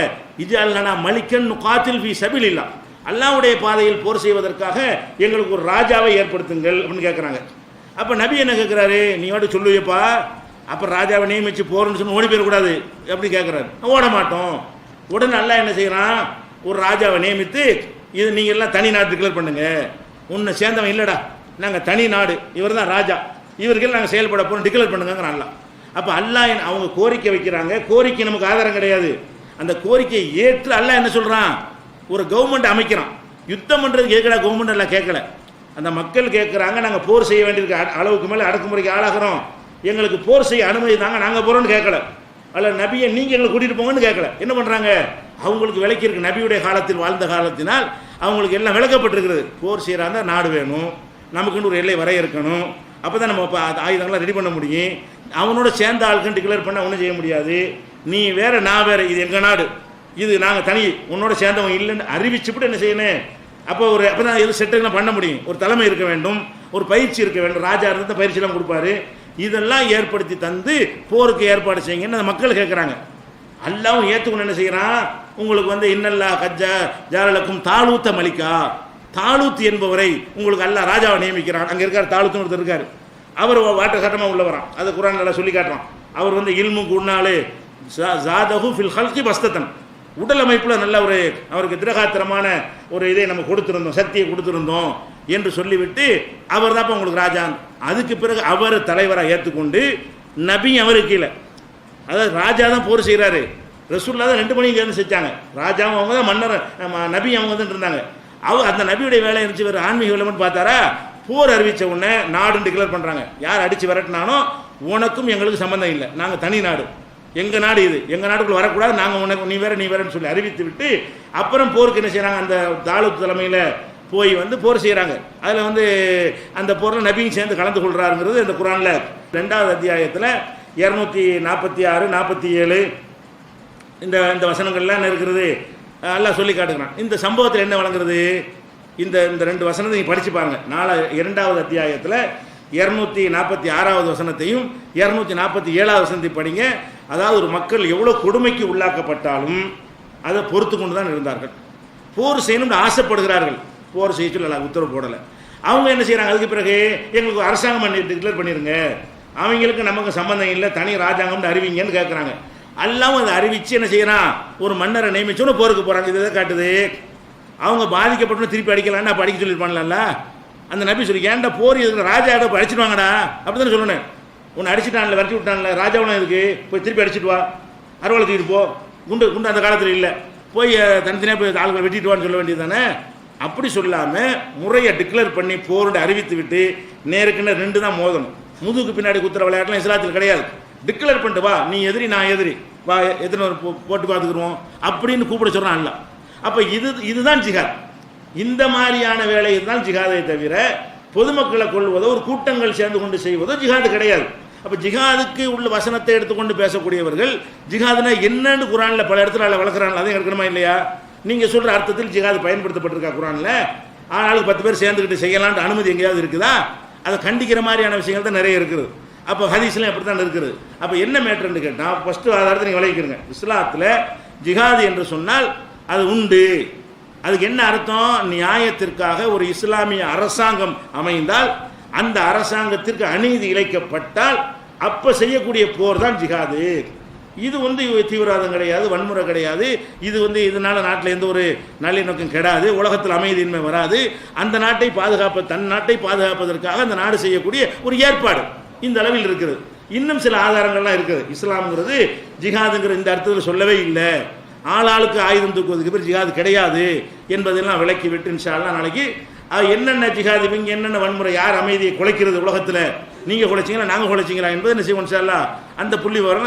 இஜால்னா மலிக்கன் காத்தில் ஃபி சபிலில்லா, அல்லாஹ்வுடைய பாதையில் போர் செய்வதற்காக எங்களுக்கு ஒரு ராஜாவை ஏற்படுத்துங்கள் அப்படின்னு கேட்குறாங்க. அப்போ நபி என்ன கேட்குறாரு, நீ வாட்டு சொல்லுவியப்பா, அப்போ ராஜாவை நியமிச்சு போறேன்னு சொல்லி ஓடி போயிடக்கூடாது அப்படி கேட்குறாரு. ஓட மாட்டோம். உடனே அல்லாஹ் என்ன செய்யறான், ஒரு ராஜாவை நியமித்து இது நீங்கள் எல்லாம் தனி நாடு டிக்ளேர் பண்ணுங்க, உன்னை சேர்ந்தவன் இல்லைடா, நாங்கள் தனி நாடு, இவர் தான் ராஜா, இவர்கள் நாங்கள் செயல்பட போகிறோம் டிக்ளேர் பண்ணுங்க அல்லாஹ். அப்போ அல்லாஹ் அவங்க கோரிக்கை வைக்கிறாங்க, கோரிக்கை நமக்கு ஆதாரம் கிடையாது. அந்த கோரிக்கையை ஏற்று அல்லாஹ் என்ன சொல்கிறான், ஒரு கவர்மெண்ட் அமைக்கிறான். யுத்தம் பண்ணுறதுக்கு கேட்கல கவர்மெண்ட் எல்லாம் கேட்கல, அந்த மக்கள் கேட்குறாங்க, நாங்கள் போர் செய்ய வேண்டியிருக்க அளவுக்கு மேலே அடக்குமுறைக்கு ஆளாகிறோம், எங்களுக்கு போர் செய்ய அனுமதி தாங்க, நாங்கள் போகிறோன்னு கேட்கல. அதில் நபியை நீங்கள் எங்களை கூட்டிகிட்டு போங்கன்னு கேட்கல. என்ன பண்ணுறாங்க, அவங்களுக்கு விளக்கி இருக்கு, நபியுடைய காலத்தில் வாழ்ந்த காலத்தினால் அவங்களுக்கு எல்லாம் விளக்கப்பட்டிருக்கிறது. போர் செய்கிறாங்க, நாடு வேணும், நமக்குன்னு ஒரு எல்லை வரையறுக்கணும், அப்போ தான் நம்ம ஆயுதங்களாம் ரெடி பண்ண முடியும். அவனோட சேர்ந்த ஆளுக்குன்னு டிக்ளேர் பண்ண ஒன்றும் செய்ய முடியாது. நீ வேற நான் வேற, இது எங்கள் நாடு, இது நாங்கள் தனி, உன்னோட சேர்ந்தவங்க இல்லைன்னு அறிவிச்சுட்டு என்ன செய்யணும், அப்போ அப்போ தான் எது செட்டுலாம் பண்ண முடியும். ஒரு தலைமை இருக்க வேண்டும், ஒரு பயிற்சி இருக்க வேண்டும், ராஜா இருந்தால் பயிற்சியெல்லாம் கொடுப்பாரு. இதெல்லாம் ஏற்படுத்தி தந்து போருக்கு ஏற்பாடு செய்யுங்கன்னு அந்த மக்கள் கேட்குறாங்க. அல்லாவும் ஏற்றுக்கொண்டு என்ன செய்கிறான், உங்களுக்கு இன்னல்லா கஜ்ஜா ஜாலக்கும் தாலூத்த மலிக்கா, தாலூத் என்பவரை உங்களுக்கு அல்லாஹ் ராஜாவை நியமிக்கிறான். அங்கே இருக்கார், தாலூத்துன்னு ஒருத்தர் இருக்கார், அவர் வாட்ட சட்டமாக உள்ளவரான், அதை குர்ஆன் நல்லா சொல்லி காட்டுறான். அவர் இல்மு குன்னாலே ஜாதஹு ஃபில் ஹல்கி பஸ்தத்தன், உடல் அமைப்பில் நல்ல ஒரு அவருக்கு திரகாத்திரமான ஒரு இதை நம்ம கொடுத்துருந்தோம், சக்தியை கொடுத்துருந்தோம் என்று சொல்லிவிட்டு அவர் தான் உங்களுக்கு ராஜா. அதுக்கு பிறகு அவர் தலைவராக ஏற்றுக்கொண்டு நபி அவருக்கு கீழே, அதாவது ராஜா தான் போர் செய்கிறாரு, ரசூல்லா தான் 2 மணிக்கு சேர்ந்து செஞ்சாங்க. ராஜாவும் அவங்க தான், மன்னர் நபி அவங்க தான் இருந்தாங்க. அந்த நபியுடைய வேலை இருந்துச்சு. வேறு ஆன்மீக விளம்பரம் பார்த்தாரா, போர் அறிவித்த உடனே நாடுன்னு டிக்ளேர் பண்ணுறாங்க. யார் அடித்து விரட்டினானோ உனக்கும் எங்களுக்கு சம்மந்தம் இல்லை, நாங்கள் தனி நாடு, எங்கள் நாடு, இது எங்கள் நாட்டுக்குள்ள வரக்கூடாது, நாங்கள் உனக்கு நீ வேறன்னு சொல்லி அறிவித்து விட்டு அப்புறம் போருக்கு என்ன செய்கிறாங்க, அந்த தாலூத் தலைமையில் போய் போர் செய்கிறாங்க. அதில் அந்த போரில் நபியும் சேர்ந்து கலந்து கொள்கிறாருங்கிறது இந்த குர்ஆனில் 2வது அத்தியாயத்தில் 246, 47 இந்த வசனங்கள்லாம் என்ன இருக்கிறது எல்லாம் சொல்லி காட்டுகிறான். இந்த சம்பவத்தில் என்ன வழங்குறது, இந்த 2 வசனத்தை நீங்கள் படித்து பாருங்கள். 2வது அத்தியாயத்தில் 246வது வசனத்தையும் 247வது வசனத்தையும் படிங்க. அதாவது ஒரு மக்கள் எவ்வளோ கொடுமைக்கு உள்ளாக்கப்பட்டாலும் அதை பொறுத்து கொண்டு தான் இருந்தார்கள். போர் செய்யணும்னு ஆசைப்படுகிறார்கள், போர் செய்ய சொல்லி உத்தரவு போடலை. அவங்க என்ன செய்கிறாங்க, அதுக்கு பிறகு எங்களுக்கு அரசாங்கம் டிக்ளேர் பண்ணிடுங்க, அவங்களுக்கு நமக்கு சம்பந்தம் இல்லை, தனி ராஜாங்கம்னு அறிவிங்கன்னு கேட்குறாங்க. எல்லாம் அதை அறிவித்து என்ன செய்யறான், ஒரு மன்னரை நியமிச்சோன்னு போருக்கு போகிறாங்க. இதை காட்டுது. அவங்க பாதிக்கப்பட்டு திருப்பி அடிக்கலான்னு அப்போ அடிக்க சொல்லியிருப்பான்ல, அந்த நபி சொல்லி ஏன்டா போர் இருக்கிற ராஜா போய் அடிச்சிடுவாங்கடா அப்படி தானே சொல்லணும். உன்னை அடிச்சிட்டான்ல, விரட்டி விட்டான்ல, ராஜாவெல்லாம் இருக்கு, போய் திருப்பி அடிச்சிட்டு வா, அறுவலை தூக்கிட்டு போ, குண்டு குண்டு அந்த காலத்தில் இல்லை, போய் தனித்தனியாக போய் ஆளுகளை வெட்டிட்டு வான்னு சொல்ல வேண்டியது தானே. அப்படி சொல்லாமல் முறையை டிக்ளேர் பண்ணி போர்னு அறிவித்து விட்டு நேருக்குன்னு 2 தான் மோதணும். முதுகுக்கு பின்னாடி குத்துற விளையாட்டுலாம் இஸ்லாத்தில் கிடையாது. டிக்ளேர் பண்ணிட்டு வா, நீ எதிரி நான் எதிரி, வா எத்தனை போட்டு பார்த்துக்குருவோம் அப்படின்னு கூப்பிட சொல்கிறான் அல்ல. அப்போ இதுதான் ஜிஹாத். இந்த மாதிரியான வேலை தான் ஜிஹாதை தவிர பொதுமக்களை கொள்வதோ ஒரு கூட்டங்கள் சேர்ந்து கொண்டு செய்வதோ ஜிஹாது கிடையாது. அப்போ ஜிஹாதுக்கு உள்ள வசனத்தை எடுத்துக்கொண்டு பேசக்கூடியவர்கள் ஜிஹாதுனா என்னன்னு குரானில் பல இடத்துல வளர்க்குறாங்க, அதையும் எடுக்கணுமா இல்லையா? நீங்கள் சொல்கிற அர்த்தத்தில் ஜிஹாது பயன்படுத்தப்பட்டிருக்கா குரானில்? ஆளுக்கு 10 பேர் சேர்ந்துக்கிட்டு செய்யலான்ட்டு அனுமதி எங்கேயாவது இருக்குதா? அதை கண்டிக்கிற மாதிரியான விஷயங்கள் தான் நிறைய இருக்குது. அப்போ ஹதீஸ்லாம் அப்படி தான் இருக்குது. அப்போ என்ன மேட்டர்ன்னு கேட்டால் ஃபஸ்ட்டு ஆதாரத்தை நீங்கள் விளக்கிக்கிறங்க. இஸ்லாத்தில் ஜிஹாது என்று சொன்னால் அது உண்டு. அதுக்கு என்ன அர்த்தம்? நியாயத்திற்காக ஒரு இஸ்லாமிய அரசாங்கம் அமைந்தால் அந்த அரசாங்கத்திற்கு அநீதி இழைக்கப்பட்டால் அப்போ செய்யக்கூடிய போர் தான் ஜிஹாது. இது தீவிரவாதம் கிடையாது, வன்முறை கிடையாது. இது இதனால நாட்டில் எந்த ஒரு நல்லிணக்கம் கெடாது, உலகத்தில் அமைதியின்மை வராது. அந்த நாட்டை தன் நாட்டை பாதுகாப்பதற்காக அந்த நாடு செய்யக்கூடிய ஒரு ஏற்பாடு இந்த அளவில் இருக்குது. இன்னும் சில ஆதாரங்கள்லாம் இருக்குது. இஸ்லாம்ங்கிறது ஜிஹாதுங்கிற இந்த அர்த்தத்தில் சொல்லவே இல்லை. ஆளாளுக்கு ஆயுதம் தூக்குவதுக்கு பேர் ஜிஹாது கிடையாது என்பதெல்லாம் விளக்கி விட்டு இன்ஷா அல்லாஹ் நாளைக்கு என்னென்ன ஜிஹாது, இவங்க என்னென்ன வன்முறை, யார் அமைதியை குலைக்கிறது உலகத்தில், நீங்கள் குலைச்சிங்களா நாங்கள் குலைச்சிங்களா என்பது என்ன செய்வோம் இன்ஷா அல்லாஹ் அந்த புள்ளி வர